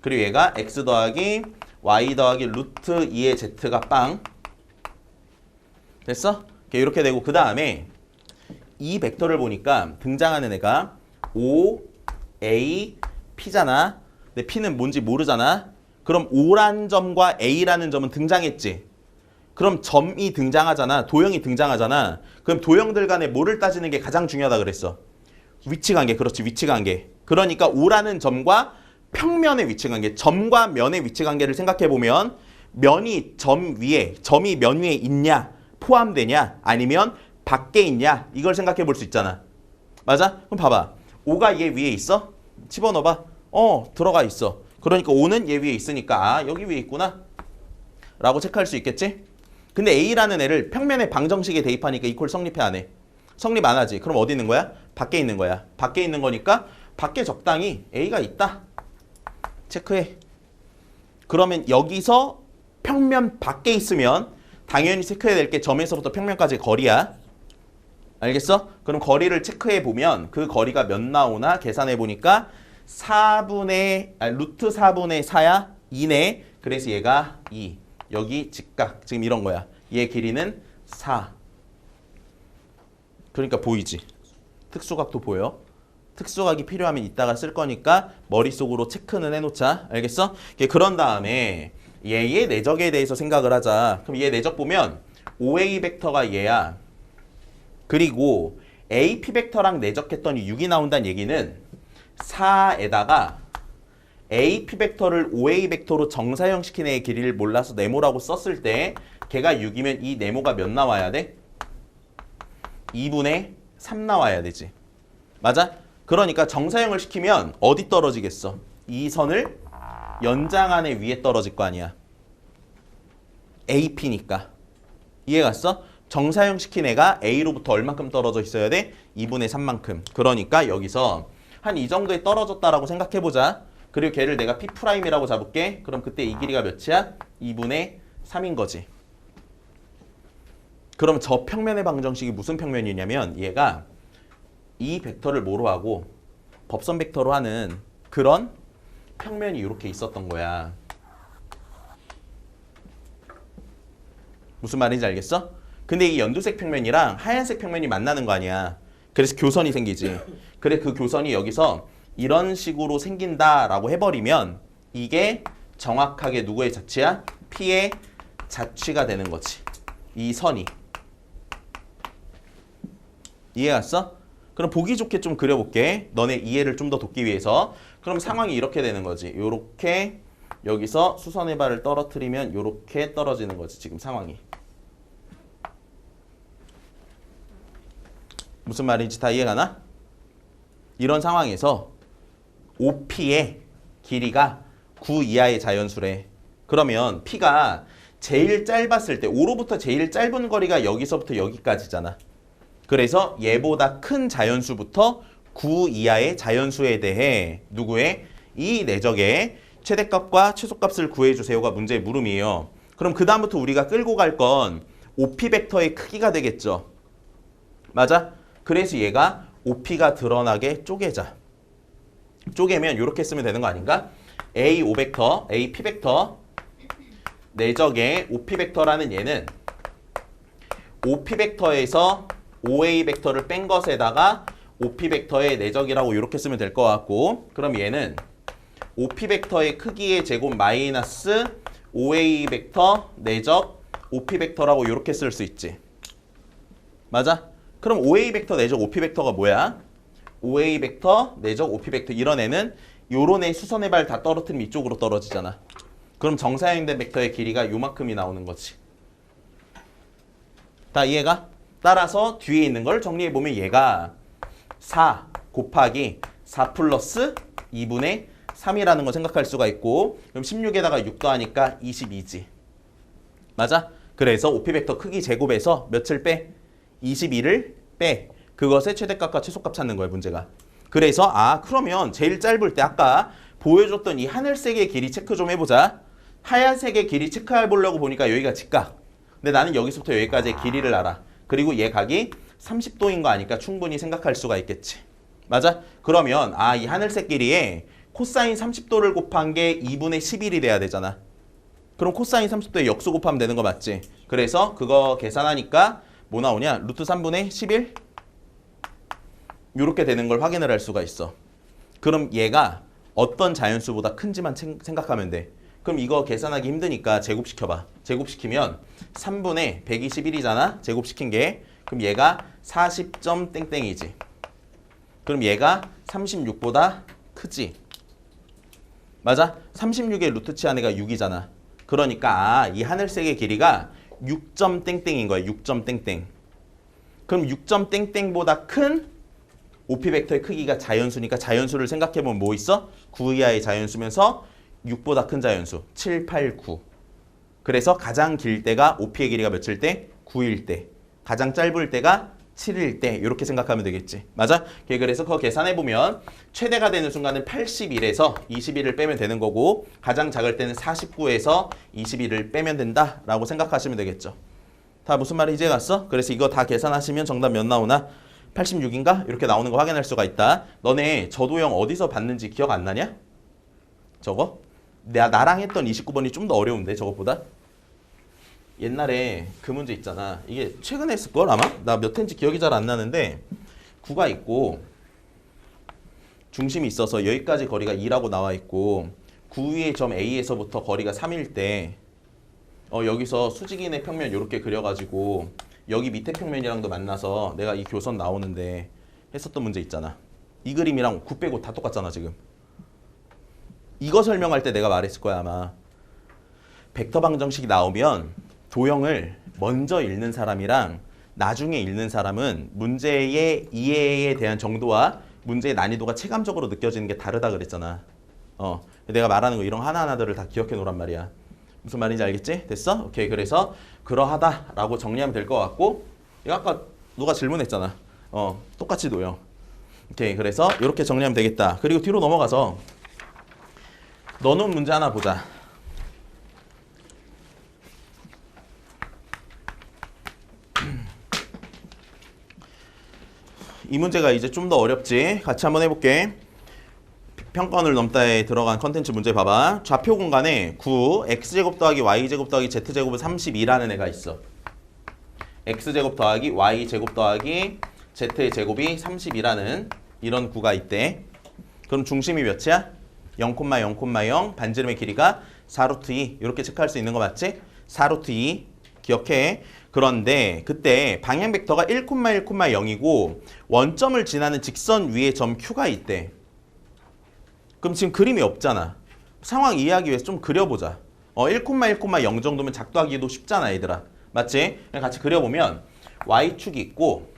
그리고 얘가 x 더하기 y 더하기 루트 2의 z가 빵. 됐어? 이렇게 되고 그 다음에 이 벡터를 보니까 등장하는 애가 O, A, P잖아. 근데 P는 뭔지 모르잖아. 그럼 O라는 점과 A라는 점은 등장했지. 그럼 점이 등장하잖아. 도형이 등장하잖아. 그럼 도형들 간에 뭐를 따지는 게 가장 중요하다 그랬어? 위치관계. 그렇지, 위치관계. 그러니까 O라는 점과 평면의 위치관계, 점과 면의 위치관계를 생각해보면 면이 점 위에, 점이 면 위에 있냐, 포함되냐, 아니면 밖에 있냐, 이걸 생각해볼 수 있잖아. 맞아? 그럼 봐봐. O가 얘 위에 있어? 집어넣어봐. 들어가 있어. 그러니까 O는 얘 위에 있으니까 아, 여기 위에 있구나 라고 체크할 수 있겠지? 근데 A라는 애를 평면의 방정식에 대입하니까 이퀄 성립해 안 해? 성립 안 하지. 그럼 어디 있는 거야? 밖에 있는 거야. 밖에 있는 거니까 밖에 적당히 A가 있다. 체크해. 그러면 여기서 평면 밖에 있으면 당연히 체크해야 될 게 점에서부터 평면까지 거리야. 알겠어? 그럼 거리를 체크해 보면 그 거리가 몇 나오나 계산해 보니까 루트 4분의 4야. 2네. 그래서 얘가 2. 여기 직각. 지금 이런 거야. 얘 길이는 4. 그러니까 보이지? 특수각도 보여. 특수각이 필요하면 이따가 쓸 거니까 머릿속으로 체크는 해놓자. 알겠어? 그런 다음에 얘의 내적에 대해서 생각을 하자. 그럼 얘 내적 보면 OA 벡터가 얘야. 그리고 AP 벡터랑 내적했더니 6이 나온다는 얘기는 4에다가 AP 벡터를 OA 벡터로 정사형시킨 애의 길이를 몰라서 네모라고 썼을 때 걔가 6이면 이 네모가 몇 나와야 돼? 2분의 3 나와야 되지. 맞아? 그러니까 정사형을 시키면 어디 떨어지겠어? 이 선을 연장안에 위에 떨어질 거 아니야. AP니까. 이해 갔어? 정사형 시킨 애가 A로부터 얼만큼 떨어져 있어야 돼? 2분의 3만큼. 그러니까 여기서 한 이 정도에 떨어졌다라고 생각해보자. 그리고 걔를 내가 P'이라고 잡을게. 그럼 그때 이 길이가 몇이야? 2분의 3인 거지. 그럼 저 평면의 방정식이 무슨 평면이냐면 얘가 이 벡터를 뭐로 하고 법선 벡터로 하는 그런 평면이 이렇게 있었던 거야. 무슨 말인지 알겠어? 근데 이 연두색 평면이랑 하얀색 평면이 만나는 거 아니야. 그래서 교선이 생기지. 그래 그 교선이 여기서 이런 식으로 생긴다라고 해버리면 이게 정확하게 누구의 자취야? P의 자취가 되는 거지. 이 선이. 이해 갔어? 그럼 보기 좋게 좀 그려볼게. 너네 이해를 좀 더 돕기 위해서. 그럼 상황이 이렇게 되는 거지. 요렇게 여기서 수선의 발을 떨어뜨리면 요렇게 떨어지는 거지. 지금 상황이. 무슨 말인지 다 이해가나? 이런 상황에서 OP의 길이가 9 이하의 자연수래. 그러면 P가 제일 짧았을 때 5로부터 제일 짧은 거리가 여기서부터 여기까지잖아. 그래서 얘보다 큰 자연수부터 9 이하의 자연수에 대해 누구의? 이 내적의 최대값과 최소값을 구해주세요가 문제의 물음이에요. 그럼 그 다음부터 우리가 끌고 갈 건 OP 벡터의 크기가 되겠죠. 맞아? 그래서 얘가 OP가 드러나게 쪼개자. 쪼개면 이렇게 쓰면 되는 거 아닌가? A5 벡터, AP 벡터 내적의 OP 벡터라는 얘는 OP 벡터에서 OA 벡터를 뺀 것에다가 OP 벡터의 내적이라고 이렇게 쓰면 될 것 같고, 그럼 얘는 OP 벡터의 크기의 제곱 마이너스 OA 벡터 내적 OP 벡터라고 이렇게 쓸 수 있지. 맞아? 그럼 OA 벡터 내적 OP 벡터가 뭐야? OA 벡터 내적 OP 벡터 이런 애는 요런 애 수선의 발 다 떨어뜨리면 이쪽으로 떨어지잖아. 그럼 정사형된 벡터의 길이가 요만큼이 나오는 거지. 다 이해가? 따라서 뒤에 있는 걸 정리해보면 얘가 4 곱하기 4 플러스 2분의 3이라는 거 생각할 수가 있고, 그럼 16에다가 6 더하니까 22지. 맞아? 그래서 OP 벡터 크기 제곱에서 몇을 빼? 22를 빼. 그것의 최대값과 최소값 찾는 거야, 문제가. 그래서 그러면 제일 짧을 때 아까 보여줬던 이 하늘색의 길이 체크 좀 해보자. 하얀색의 길이 체크해보려고 보니까 여기가 직각. 근데 나는 여기서부터 여기까지의 길이를 알아. 그리고 얘 각이 30도인 거 아니까 충분히 생각할 수가 있겠지. 맞아? 그러면 이 하늘색 길이에 코사인 30도를 곱한 게 2분의 11이 돼야 되잖아. 그럼 코사인 30도에 역수 곱하면 되는 거 맞지? 그래서 그거 계산하니까 뭐 나오냐? 루트 3분의 11? 이렇게 되는 걸 확인을 할 수가 있어. 그럼 얘가 어떤 자연수보다 큰지만 생각하면 돼. 그럼 이거 계산하기 힘드니까 제곱시켜봐. 제곱시키면 3분의 121이잖아. 제곱시킨 게. 그럼 얘가 40점 땡땡이지. 그럼 얘가 36보다 크지. 맞아? 36의 루트치 안에가 6이잖아. 그러니까 이 하늘색의 길이가 6점 땡땡인 거야. 6점 땡땡. 그럼 6점 땡땡보다 큰 OP 벡터의 크기가 자연수니까 자연수를 생각해보면 뭐 있어? 9 이하의 자연수면서 6보다 큰 자연수 7, 8, 9. 그래서 가장 길 때가 OP의 길이가 몇일 때? 9일 때. 가장 짧을 때가 7일 때. 이렇게 생각하면 되겠지. 맞아? 그래서 그거 계산해보면 최대가 되는 순간은 81에서 21을 빼면 되는 거고 가장 작을 때는 49에서 21을 빼면 된다라고 생각하시면 되겠죠. 다 무슨 말이 이제 갔어? 그래서 이거 다 계산하시면 정답 몇 나오나? 86인가? 이렇게 나오는 거 확인할 수가 있다. 너네 저도형 어디서 봤는지 기억 안 나냐? 저거? 나랑 했던 29번이 좀 더 어려운데 저것보다? 옛날에 그 문제 있잖아. 이게 최근에 했을걸 아마? 나 몇 회인지 기억이 잘 안 나는데 9가 있고 중심이 있어서 여기까지 거리가 2라고 나와 있고 9 위의 점 A에서부터 거리가 3일 때 여기서 수직인의 평면 이렇게 그려가지고 여기 밑에 평면이랑도 만나서 내가 이 교선 나오는데 했었던 문제 있잖아. 이 그림이랑 9 빼고 다 똑같잖아 지금. 이거 설명할 때 내가 말했을 거야 아마. 벡터 방정식이 나오면 도형을 먼저 읽는 사람이랑 나중에 읽는 사람은 문제의 이해에 대한 정도와 문제의 난이도가 체감적으로 느껴지는 게 다르다 그랬잖아. 내가 말하는 거 이런 하나하나들을 다 기억해 놓으란 말이야. 무슨 말인지 알겠지? 됐어? 오케이. 그래서 그러하다라고 정리하면 될 것 같고 이거 아까 누가 질문했잖아. 똑같이 도형. 오케이. 그래서 이렇게 정리하면 되겠다. 그리고 뒤로 넘어가서 너는 문제 하나 보자. 이 문제가 이제 좀 더 어렵지. 같이 한번 해볼게. 평가원을 넘다에 들어간 컨텐츠 문제 봐봐. 좌표 공간에 9, x제곱 더하기 y제곱 더하기 z제곱은 32라는 애가 있어. x제곱 더하기 y제곱 더하기 z의 제곱이 32라는 이런 구가 있대. 그럼 중심이 몇이야? 0,0,0 반지름의 길이가 4루트 2 이렇게 체크할 수 있는 거 맞지? 4루트 2 기억해. 그런데 그때 방향 벡터가 1,1,0이고 원점을 지나는 직선 위에 점 Q가 있대. 그럼 지금 그림이 없잖아. 상황 이해하기 위해서 좀 그려보자. 1,1,0 정도면 작도하기도 쉽잖아 얘들아. 맞지? 그냥 같이 그려보면 Y축이 있고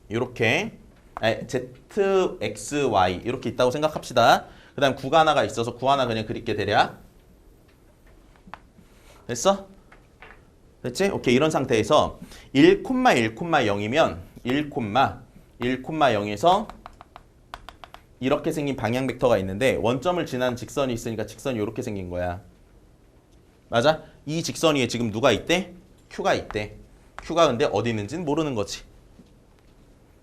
이렇게 Z, X, Y 이렇게 있다고 생각합시다. 그 다음 구가 하나가 있어서 구 하나 그냥 그릴게 대략. 됐어? 됐지? 오케이. 이런 상태에서 1,1,0이면 1,1,0에서 이렇게 생긴 방향 벡터가 있는데 원점을 지나는 직선이 있으니까 직선이 이렇게 생긴 거야. 맞아? 이 직선 위에 지금 누가 있대? Q가 있대. Q가 근데 어디 있는지는 모르는 거지.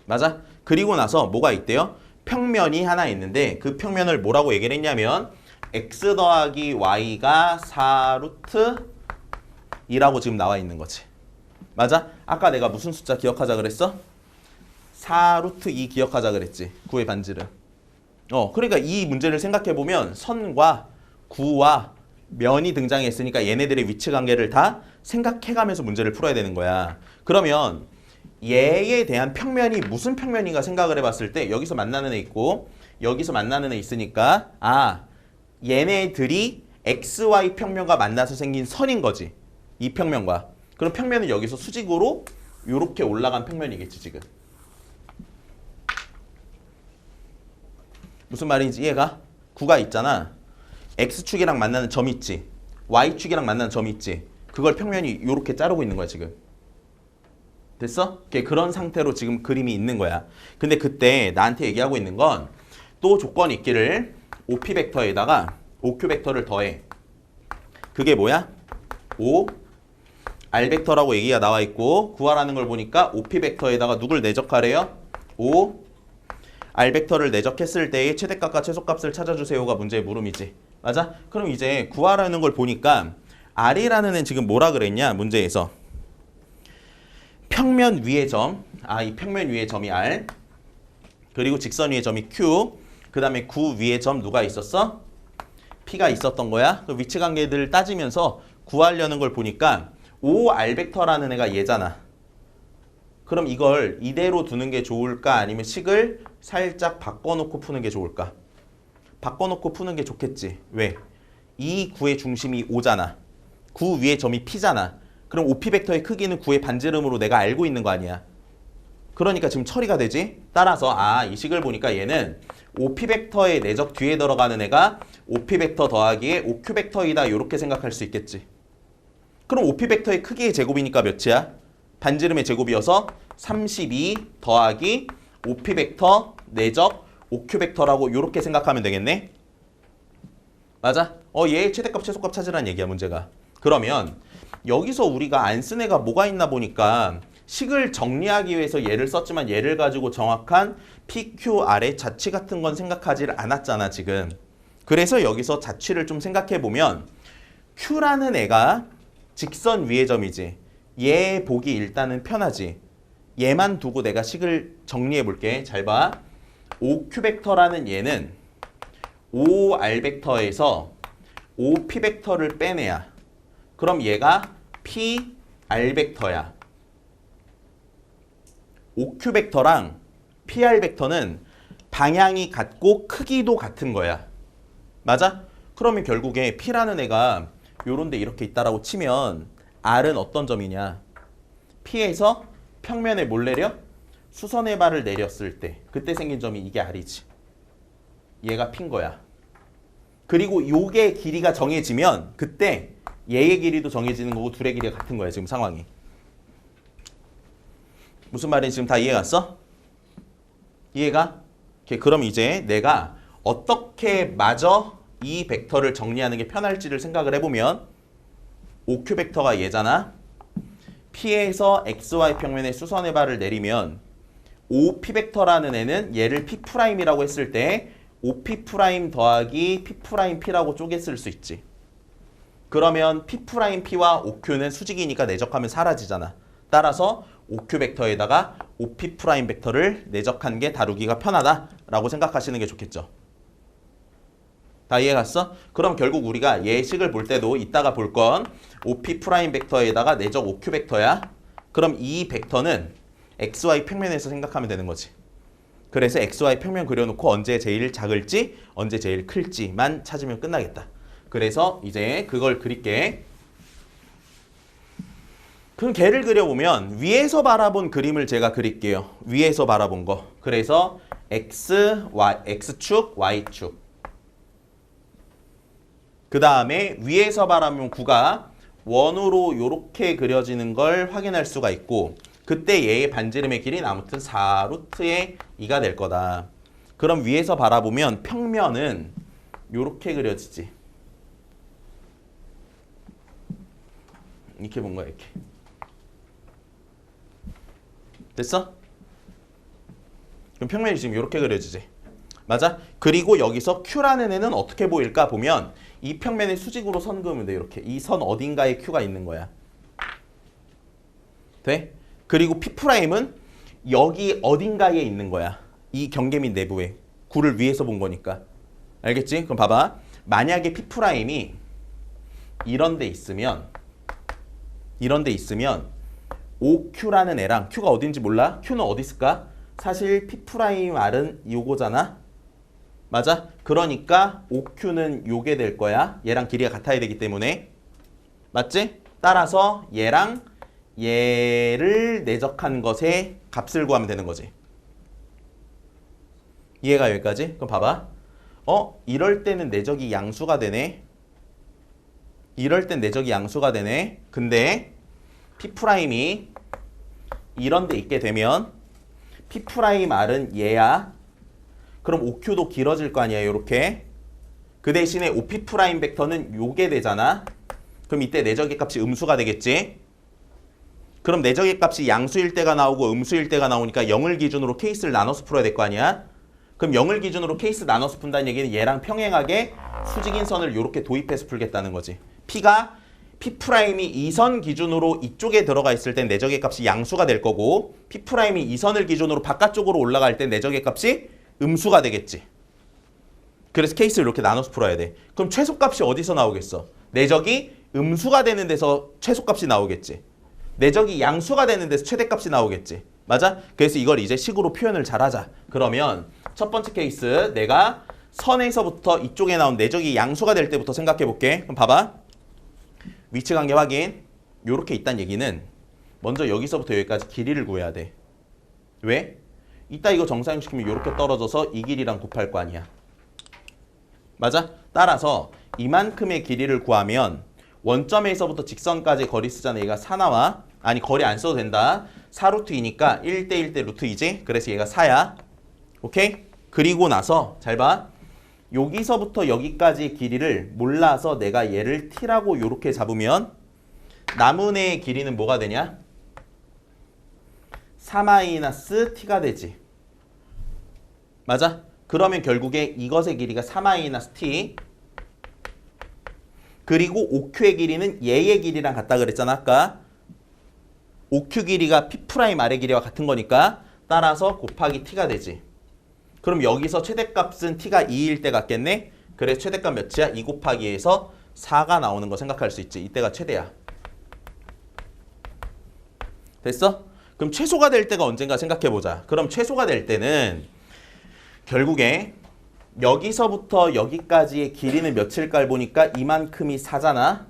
맞아? 그리고 나서 뭐가 있대요? 평면이 하나 있는데 그 평면을 뭐라고 얘기를 했냐면 x 더하기 y가 4루트 2라고 지금 나와 있는 거지. 맞아? 아까 내가 무슨 숫자 기억하자 그랬어? 4루트 2 기억하자 그랬지. 9의 반지름. 그러니까 이 문제를 생각해보면 선과 구와 면이 등장했으니까 얘네들의 위치 관계를 다 생각해가면서 문제를 풀어야 되는 거야. 그러면 얘에 대한 평면이 무슨 평면인가 생각을 해봤을 때 여기서 만나는 애 있고 여기서 만나는 애 있으니까 얘네들이 XY 평면과 만나서 생긴 선인 거지. 이 평면과. 그럼 평면은 여기서 수직으로 이렇게 올라간 평면이겠지 지금. 무슨 말인지 이해가? 구가 있잖아. X축이랑 만나는 점이 있지. Y축이랑 만나는 점이 있지. 그걸 평면이 이렇게 자르고 있는 거야 지금. 됐어? 그런 상태로 지금 그림이 있는 거야. 근데 그때 나한테 얘기하고 있는 건 또 조건이 있기를 OP 벡터에다가 OQ 벡터를 더해. 그게 뭐야? O R 벡터라고 얘기가 나와 있고 구하라는 걸 보니까 OP 벡터에다가 누굴 내적하래요? O R 벡터를 내적했을 때의 최대값과 최소값을 찾아주세요가 문제의 물음이지. 맞아? 그럼 이제 구하라는 걸 보니까 R이라는 애는 지금 뭐라 그랬냐? 문제에서 평면 위의 점, 이 평면 위의 점이 R. 그리고 직선 위의 점이 Q. 그 다음에 9 위의 점 누가 있었어? P가 있었던 거야. 그 위치 관계들을 따지면서 구하려는 걸 보니까 OR 벡터라는 애가 얘잖아. 그럼 이걸 이대로 두는 게 좋을까? 아니면 식을 살짝 바꿔놓고 푸는 게 좋을까? 바꿔놓고 푸는 게 좋겠지. 왜? 이 9의 중심이 O잖아. 9 위의 점이 P잖아. 그럼 OP 벡터의 크기는 9의 반지름으로 내가 알고 있는 거 아니야. 그러니까 지금 처리가 되지. 따라서 이 식을 보니까 얘는 OP 벡터의 내적 뒤에 들어가는 애가 OP 벡터 더하기에 OQ 벡터이다. 이렇게 생각할 수 있겠지. 그럼 OP 벡터의 크기의 제곱이니까 몇이야? 반지름의 제곱이어서 32 더하기 OP 벡터 내적 OQ 벡터라고 이렇게 생각하면 되겠네. 맞아? 얘의 최대값 최소값 찾으라는 얘기야 문제가. 그러면 여기서 우리가 안 쓴 애가 뭐가 있나 보니까 식을 정리하기 위해서 얘를 썼지만 얘를 가지고 정확한 PQR의 자취 같은 건 생각하지 않았잖아 지금. 그래서 여기서 자취를 좀 생각해 보면 Q라는 애가 직선 위의 점이지. 얘 보기 일단은 편하지. 얘만 두고 내가 식을 정리해 볼게. 잘 봐. OQ 벡터라는 얘는 OR 벡터에서 OP 벡터를 빼내야. 그럼 얘가 PR 벡터야. OQ 벡터랑 PR 벡터는 방향이 같고 크기도 같은 거야. 맞아? 그러면 결국에 P라는 애가 요런 데 이렇게 있다라고 치면 R은 어떤 점이냐? P에서 평면에 뭘 내려? 수선의 발을 내렸을 때 그때 생긴 점이 이게 R이지. 얘가 P인 거야. 그리고 요게 길이가 정해지면 그때 얘의 길이도 정해지는 거고 둘의 길이가 같은 거야 지금 상황이. 무슨 말인지 지금 다 이해갔어? 이해가? 오케이, 그럼 이제 내가 어떻게 마저 이 벡터를 정리하는 게 편할지를 생각을 해보면 OQ 벡터가 얘잖아. P에서 XY 평면에 수선의 발을 내리면 OP 벡터라는 애는 얘를 P'이라고 했을 때 OP' 더하기 P'P라고 쪼개 쓸 수 있지. 그러면 P'P와 OQ는 수직이니까 내적하면 사라지잖아. 따라서 OQ 벡터에다가 OP' 벡터를 내적한 게 다루기가 편하다라고 생각하시는 게 좋겠죠. 다 이해갔어? 그럼 결국 우리가 얘 식을 볼 때도 이따가 볼 건 OP' 벡터에다가 내적 OQ 벡터야. 그럼 이 벡터는 XY 평면에서 생각하면 되는 거지. 그래서 XY 평면 그려놓고 언제 제일 작을지 언제 제일 클지만 찾으면 끝나겠다. 그래서 이제 그걸 그릴게. 그럼 걔를 그려보면 위에서 바라본 그림을 제가 그릴게요. 위에서 바라본 거. 그래서 X축, Y축. 그 다음에 위에서 바라보면 구가 원으로 이렇게 그려지는 걸 확인할 수가 있고 그때 얘의 반지름의 길이는 아무튼 4루트의 2가 될 거다. 그럼 위에서 바라보면 평면은 이렇게 그려지지. 이렇게 본 거야 이렇게. 됐어? 그럼 평면이 지금 이렇게 그려지지. 맞아? 그리고 여기서 Q라는 애는 어떻게 보일까 보면 이 평면에 수직으로 선 그으면 돼. 이렇게. 이 선 어딘가에 Q가 있는 거야. 돼? 그리고 P'은 여기 어딘가에 있는 거야. 이 경계민 내부에. 9를 위에서 본 거니까. 알겠지? 그럼 봐봐. 만약에 P'이 이런 데 있으면 OQ라는 애랑 Q가 어딘지 몰라? Q는 어디 있을까? 사실 P'R은 요거잖아. 맞아? 그러니까 OQ는 요게 될 거야. 얘랑 길이가 같아야 되기 때문에. 맞지? 따라서 얘랑 얘를 내적한 것의 값을 구하면 되는 거지. 이해가 여기까지? 그럼 봐봐. 이럴 때는 내적이 양수가 되네. 이럴 땐 내적이 양수가 되네. 근데 P'이 이런 데 있게 되면 P'R은 얘야. 그럼 OQ도 길어질 거 아니야, 요렇게. 그 대신에 OP' 벡터는 요게 되잖아. 그럼 이때 내적의 값이 음수가 되겠지. 그럼 내적의 값이 양수일 때가 나오고 음수일 때가 나오니까 0을 기준으로 케이스를 나눠서 풀어야 될 거 아니야. 그럼 0을 기준으로 케이스 나눠서 푼다는 얘기는 얘랑 평행하게 수직인 선을 요렇게 도입해서 풀겠다는 거지. P가 P'이 이선 기준으로 이쪽에 들어가 있을 땐 내적의 값이 양수가 될 거고 P'이 이선을 기준으로 바깥쪽으로 올라갈 땐 내적의 값이 음수가 되겠지. 그래서 케이스를 이렇게 나눠서 풀어야 돼. 그럼 최소값이 어디서 나오겠어? 내적이 음수가 되는 데서 최소값이 나오겠지. 내적이 양수가 되는 데서 최대값이 나오겠지. 맞아? 그래서 이걸 이제 식으로 표현을 잘하자. 그러면 첫 번째 케이스 내가 선에서부터 이쪽에 나온 내적이 양수가 될 때부터 생각해 볼게. 그럼 봐봐. 위치관계 확인. 요렇게 있다는 얘기는 먼저 여기서부터 여기까지 길이를 구해야 돼. 왜? 이따 이거 정사형시키면 요렇게 떨어져서 이 길이랑 곱할 거 아니야. 맞아? 따라서 이만큼의 길이를 구하면 원점에서부터 직선까지 거리 쓰잖아. 얘가 4 나와. 아니 거리 안 써도 된다. 4루트이니까 1대 1대 루트이지. 그래서 얘가 4야. 오케이? 그리고 나서 잘 봐. 여기서부터 여기까지의 길이를 몰라서 내가 얘를 t라고 요렇게 잡으면 남은 애의 길이는 뭐가 되냐? 4-t가 되지. 맞아? 그러면 결국에 이것의 길이가 4-t 그리고 OQ의 길이는 얘의 길이랑 같다 그랬잖아 아까. OQ 길이가 P'R의 길이와 같은 거니까 따라서 곱하기 t가 되지. 그럼 여기서 최대값은 t가 2일 때 같겠네? 그래서 최대값 몇이야? 2 곱하기 2에서 4가 나오는 거 생각할 수 있지. 이때가 최대야. 됐어? 그럼 최소가 될 때가 언젠가 생각해보자. 그럼 최소가 될 때는 결국에 여기서부터 여기까지의 길이는 몇일까를 보니까 이만큼이 4잖아.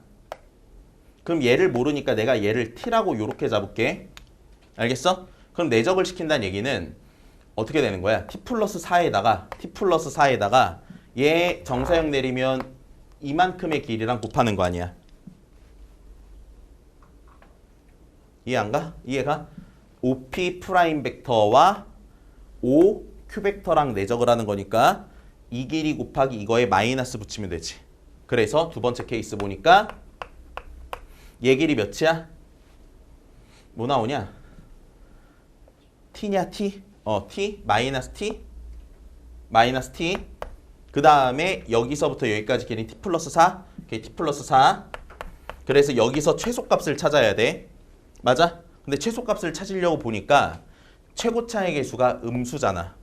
그럼 얘를 모르니까 내가 얘를 t라고 이렇게 잡을게. 알겠어? 그럼 내적을 시킨다는 얘기는 어떻게 되는 거야? t 플러스 4에다가 얘 정사형 내리면 이만큼의 길이랑 곱하는 거 아니야. 이해 안 가? 이해가? OP 프라임 벡터와 OQ 벡터랑 내적을 하는 거니까 이 길이 곱하기 이거에 마이너스 붙이면 되지. 그래서 두 번째 케이스 보니까 얘 길이 몇이야? 뭐 나오냐? t냐 t? t 마이너스 t 마이너스 t 그 다음에 여기서부터 여기까지 길이 t 플러스 4 t 플러스 4 그래서 여기서 최소값을 찾아야 돼. 맞아? 근데 최소값을 찾으려고 보니까 최고차의 개수가 음수잖아.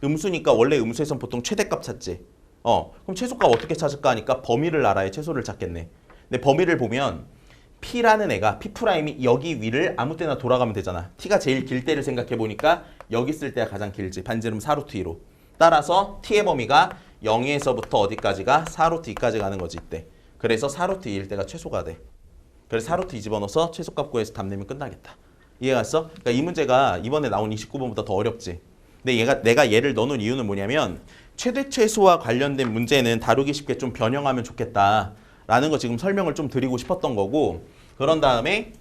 음수니까 원래 음수에선 보통 최대값 찾지. 그럼 최소값 어떻게 찾을까 하니까 범위를 알아야 최소를 찾겠네. 근데 범위를 보면 P라는 애가 P'이 여기 위를 아무 때나 돌아가면 되잖아. T가 제일 길 때를 생각해 보니까 여기 있을 때가 가장 길지. 반지름 4루트 2로. 따라서 T의 범위가 0에서부터 어디까지가? 4루트 2까지 가는 거지 이때. 그래서 4루트 2일 때가 최소가 돼. 그래서 4루트 2 집어넣어서 최소값 구해서 답 내면 끝나겠다. 이해가 갔어? 그러니까 이 문제가 이번에 나온 29번보다 더 어렵지. 근데 내가 얘를 넣어놓은 이유는 뭐냐면 최대 최소와 관련된 문제는 다루기 쉽게 좀 변형하면 좋겠다 라는 거 지금 설명을 좀 드리고 싶었던 거고, 그런 다음에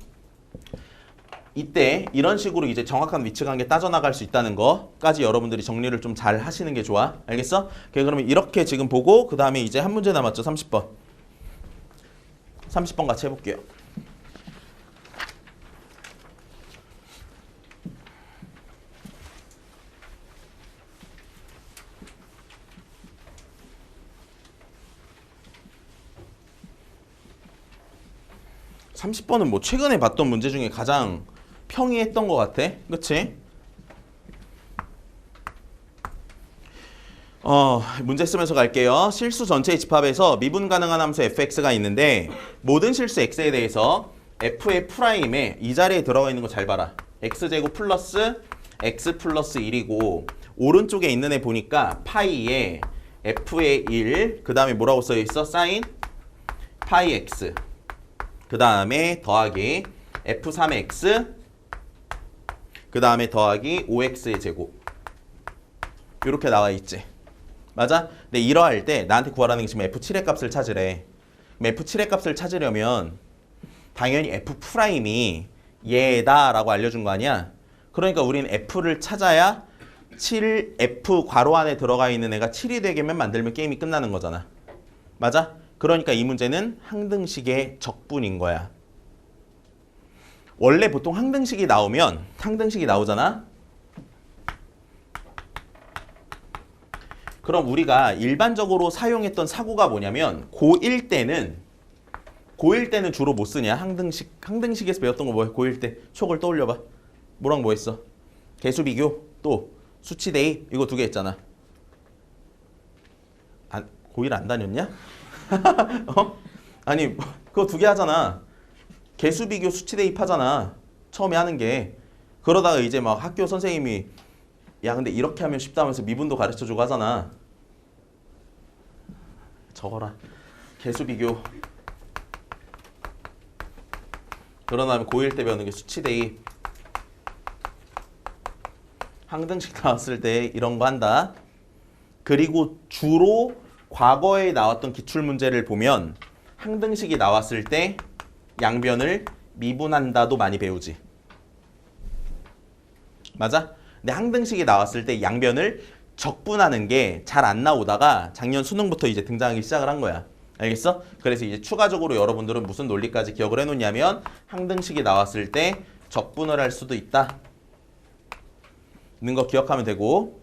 이때 이런 식으로 이제 정확한 위치관계 따져나갈 수 있다는 거까지 여러분들이 정리를 좀 잘 하시는 게 좋아. 알겠어? 그러면 이렇게 지금 보고 그 다음에 이제 한 문제 남았죠. 30번. 30번 같이 해볼게요. (30번은) 뭐 최근에 봤던 문제 중에 가장 평이했던 것 같아. 그치? 문제 쓰면서 갈게요. 실수 전체의 집합에서 미분 가능한 함수 fx가 있는데 모든 실수 x에 대해서 f의 프라임에 이 자리에 들어가 있는 거 잘 봐라. x제곱 플러스 x 플러스 1이고 오른쪽에 있는 애 보니까 파이에 f의 1, 그 다음에 뭐라고 써있어? 사인 파이 x, 그 다음에 더하기 f3x, 그 다음에 더하기 5x의 제곱, 이렇게 나와 있지. 맞아? 근데 이러할 때 나한테 구하라는 게 지금 f7의 값을 찾으래. 그럼 f7의 값을 찾으려면 당연히 f'이 얘다 라고 알려준 거 아니야? 그러니까 우리는 f를 찾아야 7, f 괄호 안에 들어가 있는 애가 7이 되게만 만들면 게임이 끝나는 거잖아. 맞아? 그러니까 이 문제는 항등식의 적분인 거야. 원래 보통 항등식이 나오잖아. 그럼 우리가 일반적으로 사용했던 사고가 뭐냐면 고1 때는 고1 때는 주로 뭐 쓰냐? 항등식에서 배웠던 거 뭐야? 고1 때 촉을 떠올려봐. 뭐랑 뭐 했어? 개수 비교, 또 수치 대입, 이거 두 개 했잖아. 고1 안 다녔냐? 어? 아니 그거 두 개 하잖아. 개수 비교, 수치 대입 하잖아. 처음에 하는 게. 그러다가 이제 막 학교 선생님이 야 근데 이렇게 하면 쉽다 하면서 미분도 가르쳐주고 하잖아. 적어라. 개수 비교. 그런 다음에 고1 때 배우는 게 수치 대입. 항등식 나왔을 때 이런 거 한다. 그리고 주로 과거에 나왔던 기출문제를 보면 항등식이 나왔을 때 양변을 미분한다도 많이 배우지. 맞아? 근데 항등식이 나왔을 때 양변을 적분하는 게 잘 안 나오다가 작년 수능부터 이제 등장하기 시작을 한 거야. 알겠어? 그래서 이제 추가적으로 여러분들은 무슨 논리까지 기억을 해놓냐면 항등식이 나왔을 때 적분을 할 수도 있다 는 거 기억하면 되고,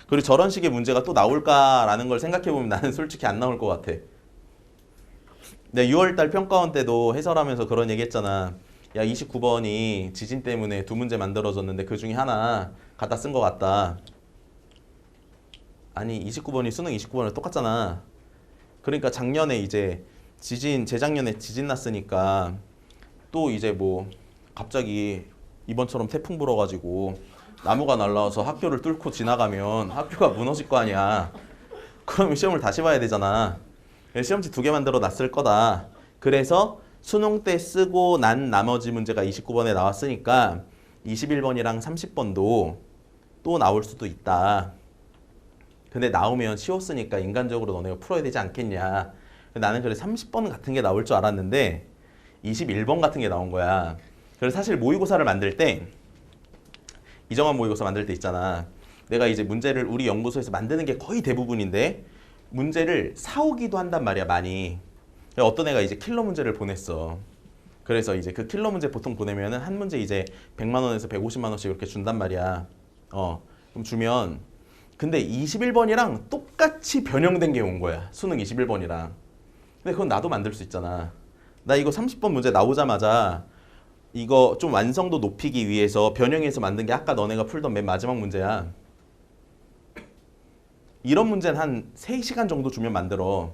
그리고 저런 식의 문제가 또 나올까라는 걸 생각해보면 나는 솔직히 안 나올 것 같아. 내가 6월달 평가원 때도 해설하면서 그런 얘기 했잖아. 야 29번이 지진 때문에 두 문제 만들어졌는데 그 중에 하나 갖다 쓴 것 같다. 아니 29번이 수능 29번이랑 똑같잖아. 그러니까 작년에 이제 재작년에 지진 났으니까 또 이제 뭐 갑자기 이번처럼 태풍 불어가지고 나무가 날라와서 학교를 뚫고 지나가면 학교가 무너질 거 아니야. 그러면 시험을 다시 봐야 되잖아. 시험지 두 개 만들어 놨을 거다. 그래서 수능 때 쓰고 난 나머지 문제가 29번에 나왔으니까 21번이랑 30번도 또 나올 수도 있다. 근데 나오면 쉬웠으니까 인간적으로 너네가 풀어야 되지 않겠냐. 나는 그래 30번 같은 게 나올 줄 알았는데 21번 같은 게 나온 거야. 그래서 사실 모의고사를 만들 때 이정한 모의고사 만들 때 있잖아. 내가 이제 문제를 우리 연구소에서 만드는 게 거의 대부분인데 문제를 사오기도 한단 말이야, 많이. 어떤 애가 이제 킬러 문제를 보냈어. 그래서 이제 그 킬러 문제 보통 보내면은 한 문제 이제 100만 원에서 150만 원씩 이렇게 준단 말이야. 그럼 주면 근데 21번이랑 똑같이 변형된 게 온 거야. 수능 21번이랑. 근데 그건 나도 만들 수 있잖아. 나 이거 30번 문제 나오자마자 이거 좀 완성도 높이기 위해서 변형해서 만든 게 아까 너네가 풀던 맨 마지막 문제야. 이런 문제는 한 3시간 정도 주면 만들어.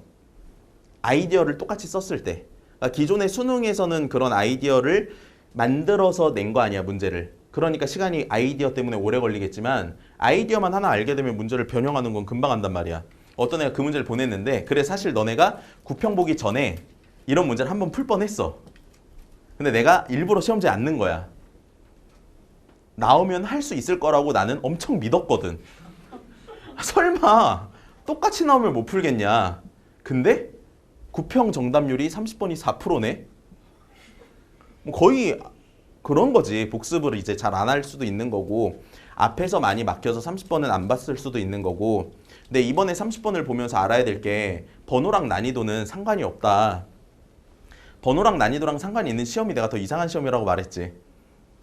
아이디어를 똑같이 썼을 때. 그러니까 기존의 수능에서는 그런 아이디어를 만들어서 낸 거 아니야, 문제를. 그러니까 시간이 아이디어 때문에 오래 걸리겠지만 아이디어만 하나 알게 되면 문제를 변형하는 건 금방 한단 말이야. 어떤 애가 그 문제를 보냈는데 그래 사실 너네가 구평 보기 전에 이런 문제를 한번 풀 뻔했어. 근데 내가 일부러 시험지에 안 넣은 거야. 나오면 할 수 있을 거라고 나는 엄청 믿었거든. 설마 똑같이 나오면 못 풀겠냐. 근데 구평 정답률이 30번이 4%네. 뭐 거의 그런 거지. 복습을 이제 잘 안 할 수도 있는 거고 앞에서 많이 막혀서 30번은 안 봤을 수도 있는 거고. 근데 이번에 30번을 보면서 알아야 될 게 번호랑 난이도는 상관이 없다. 번호랑 난이도랑 상관이 있는 시험이 내가 더 이상한 시험이라고 말했지.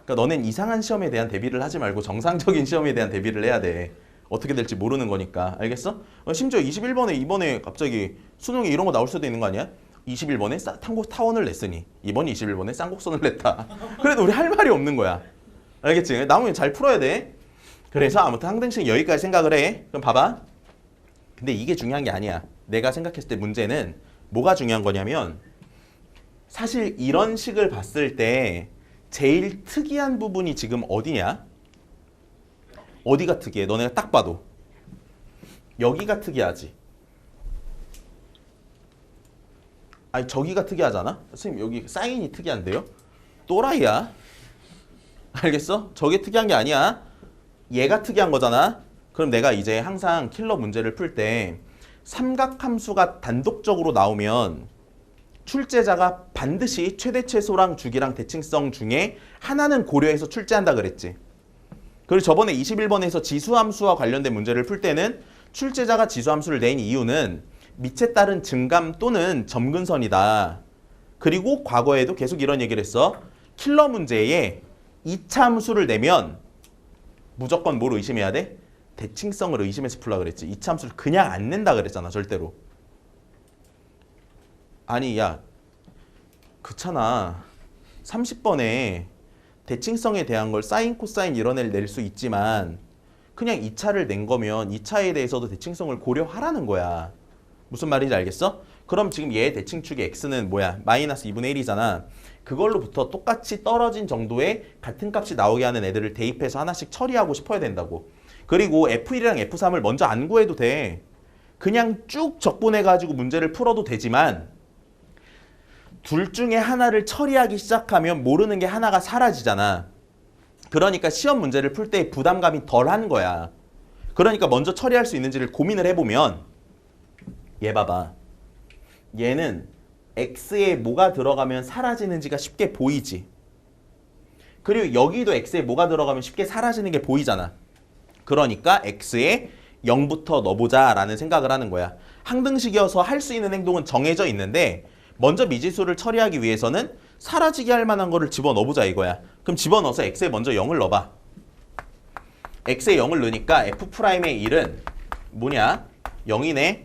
그러니까 너넨 이상한 시험에 대한 대비를 하지 말고 정상적인 시험에 대한 대비를 해야 돼. 어떻게 될지 모르는 거니까. 알겠어? 심지어 21번에 이번에 갑자기 수능에 이런 거 나올 수도 있는 거 아니야? 21번에 타원을 냈으니 이번이 21번에 쌍곡선을 냈다. 그래도 우리 할 말이 없는 거야. 알겠지? 나오면 잘 풀어야 돼. 그래서 아무튼 항등식 여기까지 생각을 해. 그럼 봐봐. 근데 이게 중요한 게 아니야. 내가 생각했을 때 문제는 뭐가 중요한 거냐면 사실 이런 식을 봤을 때 제일 특이한 부분이 지금 어디냐? 어디가 특이해? 너네가 딱 봐도 여기가 특이하지. 아니 저기가 특이하잖아? 선생님 여기 사인이 특이한데요? 또라이야. 알겠어? 저게 특이한 게 아니야. 얘가 특이한 거잖아. 그럼 내가 이제 항상 킬러 문제를 풀 때 삼각함수가 단독적으로 나오면 출제자가 반드시 최대 최소랑 주기랑 대칭성 중에 하나는 고려해서 출제한다 그랬지. 그리고 저번에 21번에서 지수함수와 관련된 문제를 풀 때는 출제자가 지수함수를 낸 이유는 밑에 따른 증감 또는 점근선이다. 그리고 과거에도 계속 이런 얘기를 했어. 킬러 문제에 이차함수를 내면 무조건 뭘 의심해야 돼? 대칭성을 의심해서 풀라 그랬지. 이차함수를 그냥 안 낸다 그랬잖아. 절대로. 아니 야 그렇잖아. 30번에 대칭성에 대한 걸 사인, 코사인 이런 애를 낼 수 있지만 그냥 2차를 낸 거면 2차에 대해서도 대칭성을 고려하라는 거야. 무슨 말인지 알겠어? 그럼 지금 얘의 대칭축의 x는 뭐야? 마이너스 2분의 1이잖아. 그걸로부터 똑같이 떨어진 정도의 같은 값이 나오게 하는 애들을 대입해서 하나씩 처리하고 싶어야 된다고. 그리고 F1이랑 F3을 먼저 안 구해도 돼. 그냥 쭉 적분해가지고 문제를 풀어도 되지만 둘 중에 하나를 처리하기 시작하면 모르는 게 하나가 사라지잖아. 그러니까 시험 문제를 풀 때 부담감이 덜한 거야. 그러니까 먼저 처리할 수 있는지를 고민을 해보면 얘 봐봐. 얘는 x에 뭐가 들어가면 사라지는지가 쉽게 보이지. 그리고 여기도 x에 뭐가 들어가면 쉽게 사라지는 게 보이잖아. 그러니까 x에 0부터 넣어보자 라는 생각을 하는 거야. 항등식이어서 할 수 있는 행동은 정해져 있는데 먼저 미지수를 처리하기 위해서는 사라지게 할 만한 거를 집어넣어보자 이거야. 그럼 집어넣어서 x에 먼저 0을 넣어봐. x에 0을 넣으니까 f'의 1은 뭐냐? 0이네.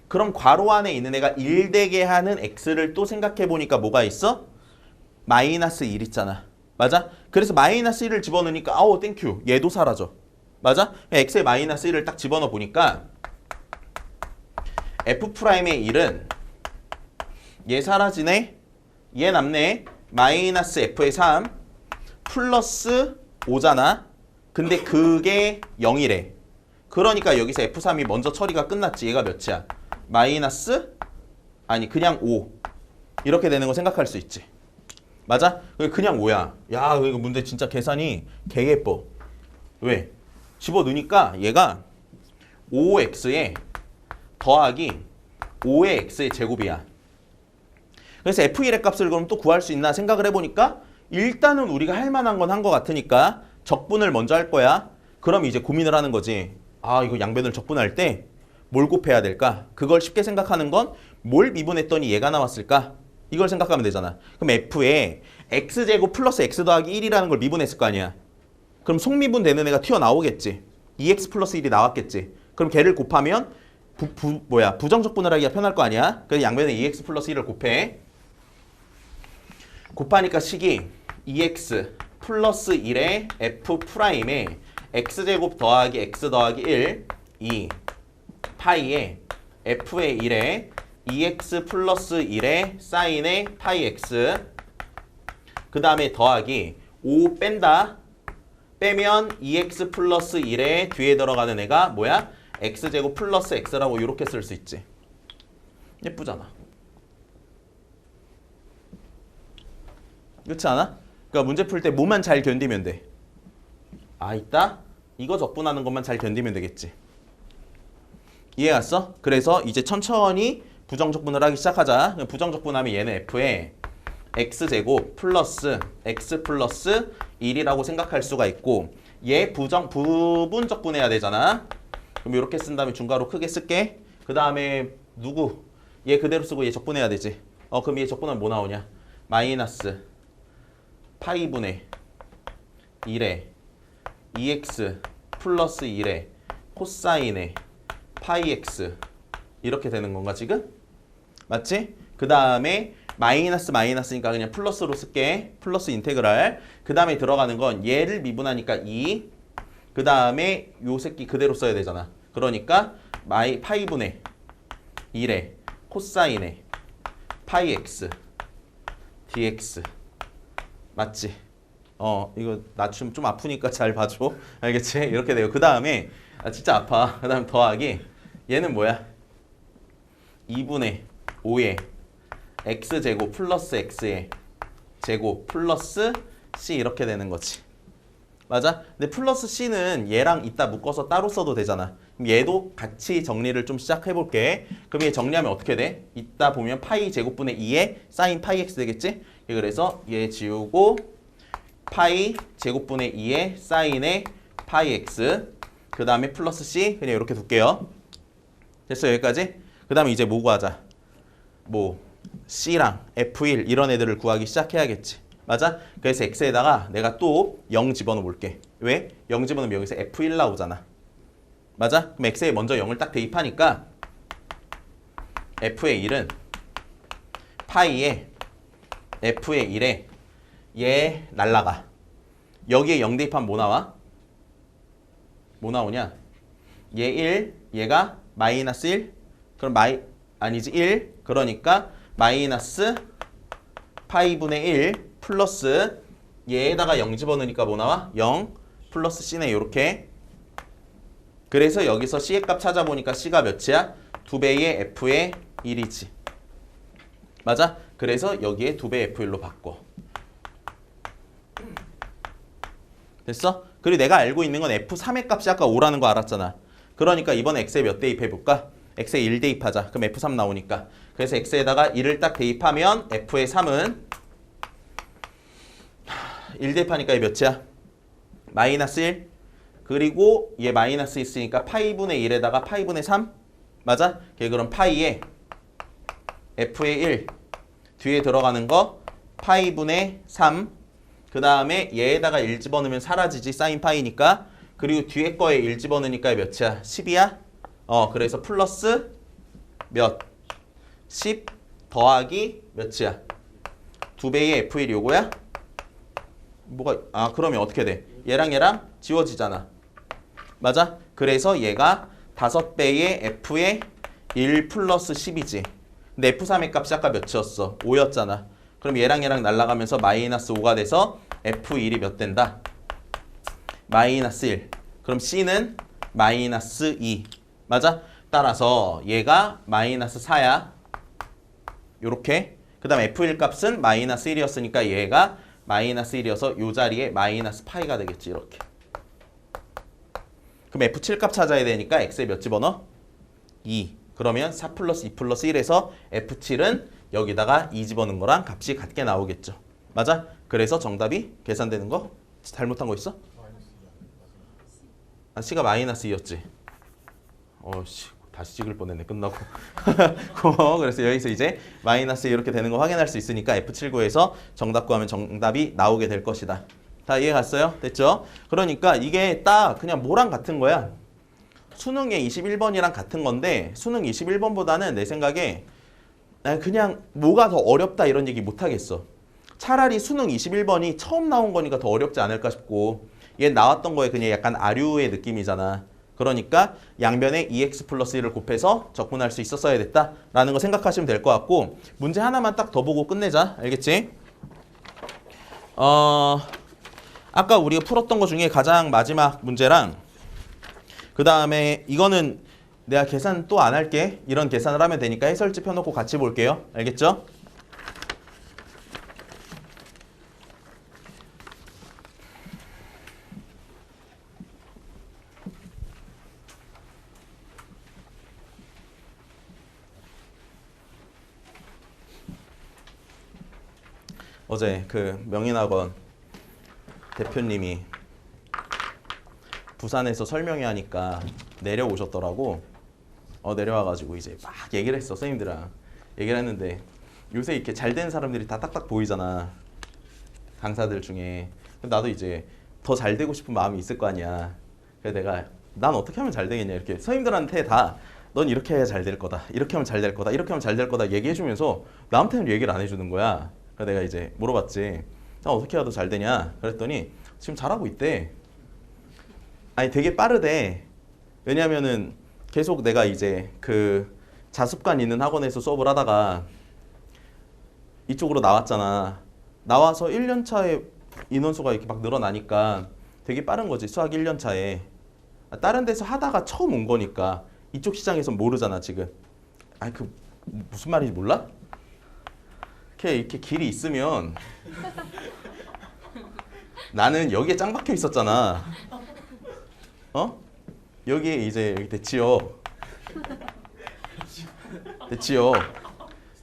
그럼 괄호 안에 있는 애가 1 되게 하는 x를 또 생각해보니까 뭐가 있어? 마이너스 1 있잖아. 맞아? 그래서 마이너스 1을 집어넣으니까 아우 땡큐 얘도 사라져. 맞아? x에 마이너스 1을 딱 집어넣어 보니까 f'의 1은 얘 사라지네. 얘 남네. 마이너스 f의 3 플러스 5잖아. 근데 그게 0이래. 그러니까 여기서 f3이 먼저 처리가 끝났지. 얘가 몇이야? 마이너스 아니 그냥 5 이렇게 되는 거 생각할 수 있지. 맞아? 그냥 5야. 야 이거 문제 진짜 계산이 개 예뻐. 왜? 집어넣으니까 얘가 5x에 더하기 5의 x의 제곱이야. 그래서 f1의 값을 그럼 또 구할 수 있나 생각을 해보니까 일단은 우리가 할 만한 건 한 것 같으니까 적분을 먼저 할 거야. 그럼 이제 고민을 하는 거지. 아 이거 양변을 적분할 때 뭘 곱해야 될까? 그걸 쉽게 생각하는 건 뭘 미분했더니 얘가 나왔을까? 이걸 생각하면 되잖아. 그럼 f에 x제곱 플러스 x 더하기 1이라는 걸 미분했을 거 아니야. 그럼 속미분 되는 애가 튀어나오겠지. 2x 플러스 1이 나왔겠지. 그럼 걔를 곱하면 부정적분을 하기가 편할 거 아니야. 그래서 양변에 2x 플러스 1을 곱해. 곱하니까 식이 2x 플러스 1의 f'에 x제곱 더하기 x 더하기 1 2 파이에 f의 1에 2x 플러스 1의 사인의 파이 x 그 다음에 더하기 5 뺀다. 빼면 2x 플러스 1에 뒤에 들어가는 애가 뭐야? x제곱 플러스 x라고 이렇게 쓸 수 있지. 예쁘잖아. 그렇지 않아? 그러니까 문제 풀 때 뭐만 잘 견디면 돼. 아 있다? 이거 적분하는 것만 잘 견디면 되겠지. 이해 갔어? 그래서 이제 천천히 부정적분을 하기 시작하자. 부정적분하면 얘는 f에 x제곱 플러스 x 플러스 1이라고 생각할 수가 있고 얘 부분적분해야 되잖아. 그럼 이렇게 쓴 다음에 중괄호 크게 쓸게. 그 다음에 누구? 얘 그대로 쓰고 얘 적분해야 되지. 그럼 얘 적분하면 뭐 나오냐? 마이너스 파이분의 1에 2x 플러스 1에 코사인의 파이 x 이렇게 되는 건가 지금? 맞지? 그 다음에 마이너스니까 그냥 플러스로 쓸게. 플러스 인테그랄. 그 다음에 들어가는 건 얘를 미분하니까 2. 그 다음에 요 새끼 그대로 써야 되잖아. 그러니까 파이분의 1에 코사인의 파이 x dx 맞지? 이거 낮춤 좀 아프니까 잘 봐줘. 알겠지? 이렇게 돼요. 그 다음에 진짜 아파. 그 다음 더하기 얘는 뭐야? 2분의 5에 x제곱 플러스 x의 제곱 플러스 c 이렇게 되는 거지. 맞아? 근데 플러스 c는 얘랑 이따 묶어서 따로 써도 되잖아. 그럼 얘도 같이 정리를 좀 시작해볼게. 그럼 얘 정리하면 어떻게 돼? 이따 보면 파이 제곱분의 2에 사인 파이 x 되겠지? 그래서 얘 지우고 파이 제곱분의 2에 사인의 파이 x 그 다음에 플러스 c 그냥 이렇게 둘게요. 됐어 여기까지? 그 다음에 이제 뭐 구하자? c랑 f1 이런 애들을 구하기 시작해야겠지. 맞아? 그래서 x에다가 내가 또 0 집어넣어 볼게. 왜? 0 집어넣으면 여기서 f1 나오잖아. 맞아? 그럼 x에 먼저 0을 딱 대입하니까 f의 1은 파이에 f의 1에 얘 날라가. 여기에 0 대입하면 뭐 나와? 뭐 나오냐? 얘 1, 얘가 마이너스 1. 그럼 아니지 1. 그러니까 마이너스 파이분의 1 플러스 얘에다가 0 집어넣으니까 뭐 나와? 0 플러스 C네 요렇게. 그래서 여기서 C의 값 찾아보니까 C가 몇이야? 2배의 F의 1이지. 맞아? 그래서 여기에 2배 F1로 바꿔. 됐어? 그리고 내가 알고 있는 건 F3의 값이 아까 5라는 거 알았잖아. 그러니까 이번에 X에 몇 대입해볼까? X에 1 대입하자. 그럼 F3 나오니까. 그래서 X에다가 1을 딱 대입하면 F의 3은 1 대입하니까 이게 몇이야? 마이너스 1. 그리고 얘 마이너스 있으니까 파이분의 1에다가 파이분의 3. 맞아? 그럼 파이에 F의 1 뒤에 들어가는 거 파이분의 3. 그 다음에 얘에다가 1 집어넣으면 사라지지. 사인 파이니까. 그리고 뒤에 거에 1 집어넣으니까 몇이야? 10이야? 그래서 플러스 몇? 10 더하기 몇이야? 2배의 F1 요거야? 그러면 어떻게 돼? 얘랑 지워지잖아. 맞아? 그래서 얘가 5배의 F의 1 플러스 10이지. 근데 F3의 값이 아까 몇이었어? 5였잖아. 그럼 얘랑 날아가면서 마이너스 5가 돼서 F1이 몇 된다? 마이너스 1. 그럼 C는 마이너스 2. 맞아? 따라서 얘가 마이너스 4야. 요렇게. 그 다음 F1 값은 마이너스 1이었으니까 얘가 마이너스 1이어서 요 자리에 마이너스 파이가 되겠지. 이렇게. 그럼 F7 값 찾아야 되니까 X에 몇 집어넣어? 2. 그러면 4 플러스 2 플러스 1에서 F7은 여기다가 2 집어넣은 거랑 값이 같게 나오겠죠. 맞아? 그래서 정답이 계산되는 거? 잘못한 거 있어? C가 마이너스 2였지. 다시 찍을 뻔했네. 끝나고. 고마워. 그래서 여기서 이제 마이너스 이렇게 되는 거 확인할 수 있으니까 F7 구해서 정답 구하면 정답이 나오게 될 것이다. 다 이해 갔어요? 됐죠? 그러니까 이게 딱 그냥 뭐랑 같은 거야. 수능의 21번이랑 같은 건데 수능 21번보다는 내 생각에 그냥 뭐가 더 어렵다 이런 얘기 못 하겠어. 차라리 수능 21번이 처음 나온 거니까 더 어렵지 않을까 싶고 얘 나왔던 거에 그냥 약간 아류의 느낌이잖아. 그러니까 양변에 2x 플러스 1을 곱해서 적분할 수 있었어야 됐다라는 거 생각하시면 될 것 같고 문제 하나만 딱 더 보고 끝내자. 알겠지? 아까 우리가 풀었던 거 중에 가장 마지막 문제랑 그 다음에 이거는 내가 계산 또 안 할게. 이런 계산을 하면 되니까 해설지 펴놓고 같이 볼게요. 알겠죠? 어제 그 명인학원 대표님이 부산에서 설명회 하니까 내려오셨더라고. 내려와가지고 이제 막 얘기를 했어. 선생님들랑 얘기를 했는데 요새 이렇게 잘된 사람들이 다 딱딱 보이잖아. 강사들 중에. 나도 이제 더 잘 되고 싶은 마음이 있을 거 아니야. 그래서 내가 난 어떻게 하면 잘 되겠냐 이렇게 선생님들한테 다 넌 이렇게 해야 잘 될 거다. 이렇게 하면 잘 될 거다. 이렇게 하면 잘 될 거다 얘기해주면서 나한테는 얘기를 안 해주는 거야. 그래서 내가 이제 물어봤지. 나 어떻게 해야 더 잘 되냐? 그랬더니 지금 잘하고 있대. 아니 되게 빠르대. 왜냐면은 계속 내가 이제 그 자습관 있는 학원에서 수업을 하다가 이쪽으로 나왔잖아. 나와서 1년 차에 인원수가 이렇게 막 늘어나니까 되게 빠른 거지. 수학 1년 차에. 다른 데서 하다가 처음 온 거니까 이쪽 시장에선 모르잖아 지금. 아니 그 무슨 말인지 몰라? 이렇게 길이 있으면 나는 여기에 짱 박혀 있었잖아. 여기에 이제 여기 대치요.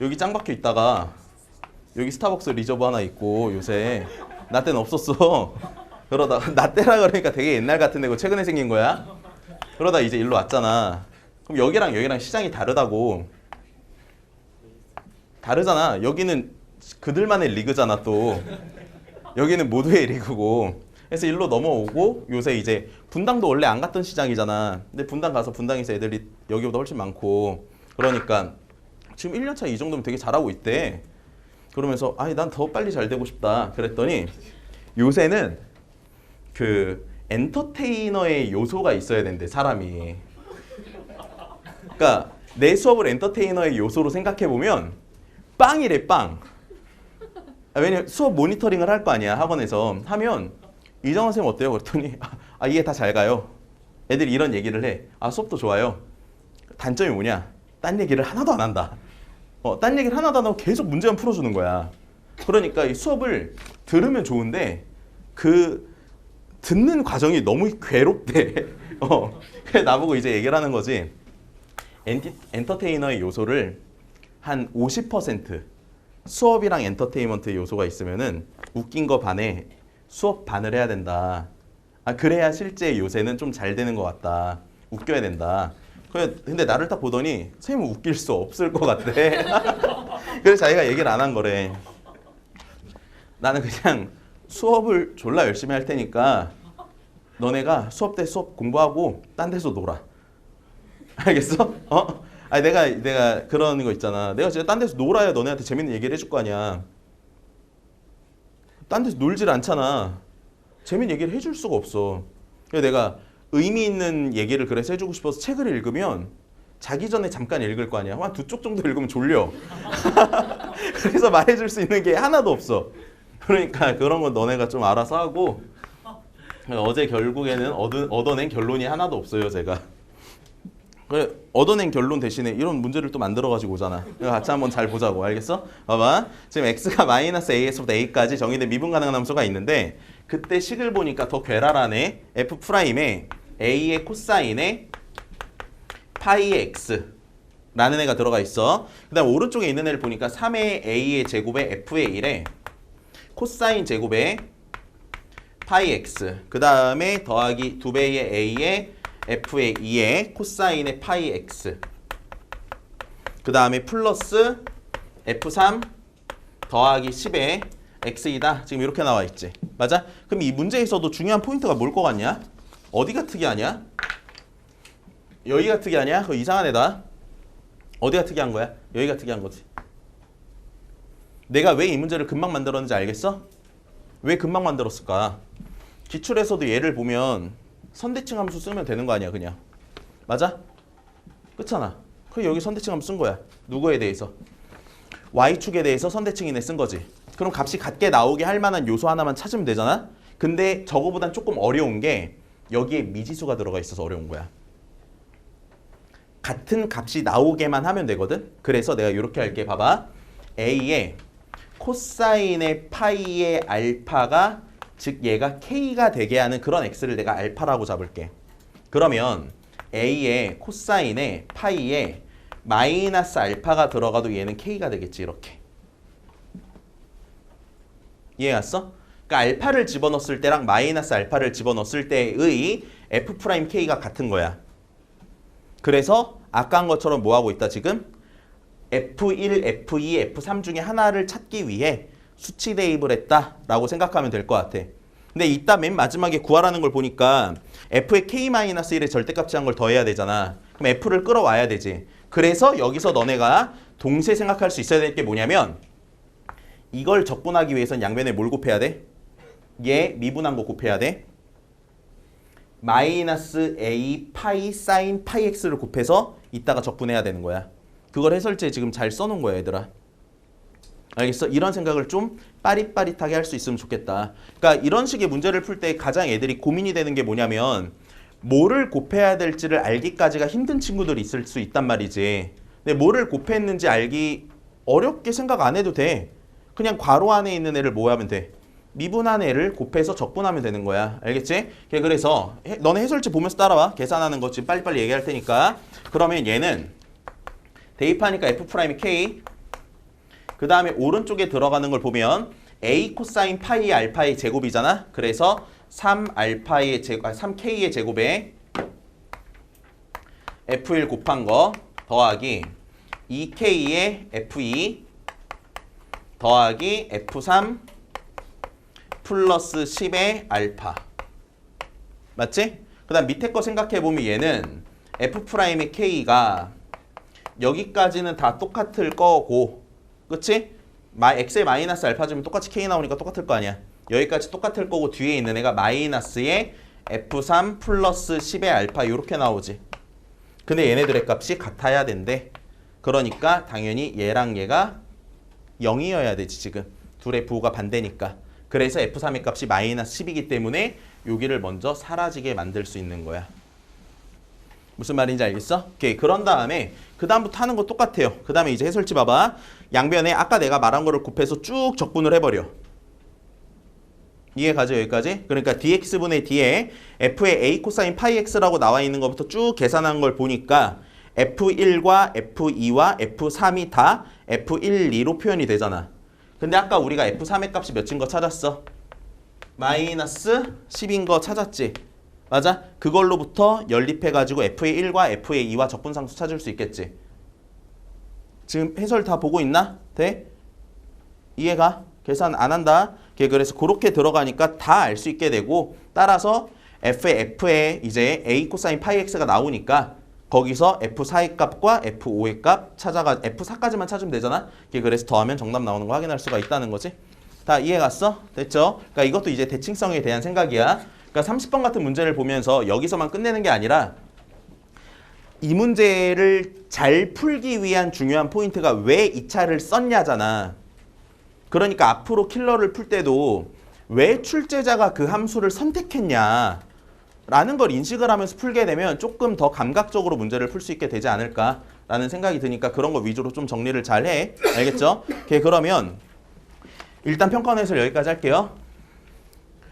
여기 짱 박혀 있다가 여기 스타벅스 리저브 하나 있고 요새 나 때는 없었어. 그러다가 나 때라 그러니까 되게 옛날 같은 데고 최근에 생긴 거야. 그러다 이제 일로 왔잖아. 그럼 여기랑 시장이 다르다고. 다르잖아. 여기는 그들만의 리그잖아 또. 여기는 모두의 리그고. 그래서 일로 넘어오고 요새 이제 분당도 원래 안 갔던 시장이잖아. 근데 분당 가서 분당에서 애들이 여기보다 훨씬 많고. 그러니까 지금 1년차 이 정도면 되게 잘하고 있대. 그러면서 아니 난 더 빨리 잘 되고 싶다 그랬더니 요새는 그 엔터테이너의 요소가 있어야 된대 사람이. 그러니까 내 수업을 엔터테이너의 요소로 생각해보면 빵이래 빵. 왜냐면 수업 모니터링을 할 거 아니야 학원에서. 하면 이정원 선생님 어때요? 그랬더니 아 이게 다 잘 가요. 애들이 이런 얘기를 해. 아 수업도 좋아요. 단점이 뭐냐? 딴 얘기를 하나도 안 한다. 딴 얘기를 하나도 안 하고 계속 문제만 풀어주는 거야. 그러니까 이 수업을 들으면 좋은데 그 듣는 과정이 너무 괴롭대. 그래 나보고 이제 얘기를 하는 거지. 엔터테이너의 요소를 한 50% 수업이랑 엔터테인먼트 요소가 있으면은 웃긴 거 반에 수업 반을 해야 된다. 아 그래야 실제 요새는 좀 잘 되는 것 같다. 웃겨야 된다. 근데 나를 딱 보더니 선생님은 웃길 수 없을 것 같대. 그래서 자기가 얘기를 안 한 거래. 나는 그냥 수업을 졸라 열심히 할 테니까 너네가 수업 때 수업 공부하고 딴 데서 놀아. 알겠어? 아니 내가 그런 거 있잖아. 내가 진짜 딴 데서 놀아야 너네한테 재밌는 얘기를 해줄 거 아니야. 딴 데서 놀질 않잖아. 재밌는 얘기를 해줄 수가 없어. 그래서 내가 의미 있는 얘기를 그래서 해주고 싶어서 책을 읽으면 자기 전에 잠깐 읽을 거 아니야. 한 2쪽 정도 읽으면 졸려. 그래서 말해줄 수 있는 게 하나도 없어. 그러니까 그런 건 너네가 좀 알아서 하고. 어제 결국에는 얻어낸 결론이 하나도 없어요 제가. 그래 얻어낸 결론 대신에 이런 문제를 또 만들어가지고 오잖아. 같이 한번 잘 보자고. 알겠어? 봐봐. 지금 x가 마이너스 a에서부터 a까지 정의된 미분 가능한 함수가 있는데 그때 식을 보니까 더 괴랄하네. f'에 a의 코사인에 파이의 x라는 애가 들어가 있어. 그 다음 오른쪽에 있는 애를 보니까 3의 a의 제곱에 f의 1에 코사인 제곱에 파이 x 그 다음에 더하기 2배의 a의 f의 2에 코사인의 파이 x 그 다음에 플러스 f3 더하기 10의 x이다. 지금 이렇게 나와 있지. 맞아? 그럼 이 문제에서도 중요한 포인트가 뭘 것 같냐? 어디가 특이하냐? 여기가 특이하냐? 그거 이상한 애다. 어디가 특이한 거야? 여기가 특이한 거지. 내가 왜 이 문제를 금방 만들었는지 알겠어? 왜 금방 만들었을까? 기출에서도 얘를 보면 선대칭 함수 쓰면 되는 거 아니야 그냥. 맞아? 그렇잖아. 그럼 여기 선대칭 함수 쓴 거야. 누구에 대해서? y축에 대해서 선대칭이네 쓴 거지. 그럼 값이 같게 나오게 할 만한 요소 하나만 찾으면 되잖아? 근데 저거보단 조금 어려운 게 여기에 미지수가 들어가 있어서 어려운 거야. 같은 값이 나오게만 하면 되거든? 그래서 내가 이렇게 할게. 봐봐. a의 코사인의 파이의 알파가 즉 얘가 k가 되게 하는 그런 x를 내가 알파라고 잡을게. 그러면 a의 코사인의 파이에 마이너스 알파가 들어가도 얘는 k가 되겠지. 이렇게. 이해갔어? 그러니까 알파를 집어넣었을 때랑 마이너스 알파를 집어넣었을 때의 f'k가 같은 거야. 그래서 아까 한 것처럼 뭐 하고 있다 지금? F1, F2, F3 중에 하나를 찾기 위해 수치 대입을 했다라고 생각하면 될 것 같아. 근데 이따 맨 마지막에 구하라는 걸 보니까 F의 K-1의 절대값이 한 걸 더해야 되잖아. 그럼 F를 끌어와야 되지. 그래서 여기서 너네가 동시에 생각할 수 있어야 될 게 뭐냐면 이걸 적분하기 위해서는 양변에 뭘 곱해야 돼? 얘 미분한 거 곱해야 돼. 마이너스 A 파이 사인 파이 X를 곱해서 이따가 적분해야 되는 거야. 그걸 해설지에 지금 잘 써놓은 거야 얘들아. 알겠어? 이런 생각을 좀 빠릿빠릿하게 할 수 있으면 좋겠다. 그러니까 이런 식의 문제를 풀 때 가장 애들이 고민이 되는 게 뭐냐면 뭐를 곱해야 될지를 알기까지가 힘든 친구들이 있을 수 있단 말이지. 근데 뭐를 곱했는지 알기 어렵게 생각 안 해도 돼. 그냥 괄호 안에 있는 애를 뭐 하면 돼? 미분한 애를 곱해서 적분하면 되는 거야. 알겠지? 그래서 너네 해설지 보면서 따라와. 계산하는 거 지금 빨리빨리 얘기할 테니까. 그러면 얘는 대입하니까 F'K 그 다음에 오른쪽에 들어가는 걸 보면 A 코사인 파이 알파의 제곱이잖아. 그래서 3알파의 제곱, 3K의 제곱에 F1 곱한 거 더하기 2K의 F2 더하기 F3 플러스 10의 알파. 맞지? 그 다음 밑에 거 생각해보면 얘는 F'K가 여기까지는 다 똑같을 거고 그치? x의 마이너스 알파 주면 똑같이 k 나오니까 똑같을 거 아니야. 여기까지 똑같을 거고 뒤에 있는 애가 마이너스의 f3 플러스 10의 알파 이렇게 나오지. 근데 얘네들의 값이 같아야 된대. 그러니까 당연히 얘랑 얘가 0이어야 되지 지금. 둘의 부호가 반대니까. 그래서 f3의 값이 마이너스 10이기 때문에 여기를 먼저 사라지게 만들 수 있는 거야. 무슨 말인지 알겠어? 오케이. 그런 다음에 그 다음부터 하는 거 똑같아요. 그 다음에 이제 해설지 봐봐. 양변에 아까 내가 말한 거를 곱해서 쭉 적분을 해버려. 이해가죠 여기까지? 그러니까 dx분의 d에 f의 a 코사인 파이 x라고 나와 있는 것부터 쭉 계산한 걸 보니까 f1과 f2와 f3이 다 f1, 2로 표현이 되잖아. 근데 아까 우리가 f3의 값이 몇인 거 찾았어? 마이너스 10인 거 찾았지? 맞아? 그걸로부터 연립해가지고 f의 1과 f의 2와 적분상수 찾을 수 있겠지? 지금 해설 다 보고 있나? 돼? 이해가? 계산 안 한다? 그래서 그렇게 들어가니까 다 알 수 있게 되고 따라서 f의 이제 a 코사인 파이 x가 나오니까 거기서 f4의 값과 f5의 값 찾아가 f4까지만 찾으면 되잖아. 그래서 더하면 정답 나오는 거 확인할 수가 있다는 거지. 다 이해 갔어? 됐죠? 그러니까 이것도 이제 대칭성에 대한 생각이야. 그러니까 30번 같은 문제를 보면서 여기서만 끝내는 게 아니라 이 문제를 잘 풀기 위한 중요한 포인트가 왜 이 차를 썼냐잖아. 그러니까 앞으로 킬러를 풀 때도 왜 출제자가 그 함수를 선택했냐 라는 걸 인식을 하면서 풀게 되면 조금 더 감각적으로 문제를 풀 수 있게 되지 않을까라는 생각이 드니까 그런 거 위주로 좀 정리를 잘 해. 알겠죠? 그러면 일단 평가 해설 여기까지 할게요.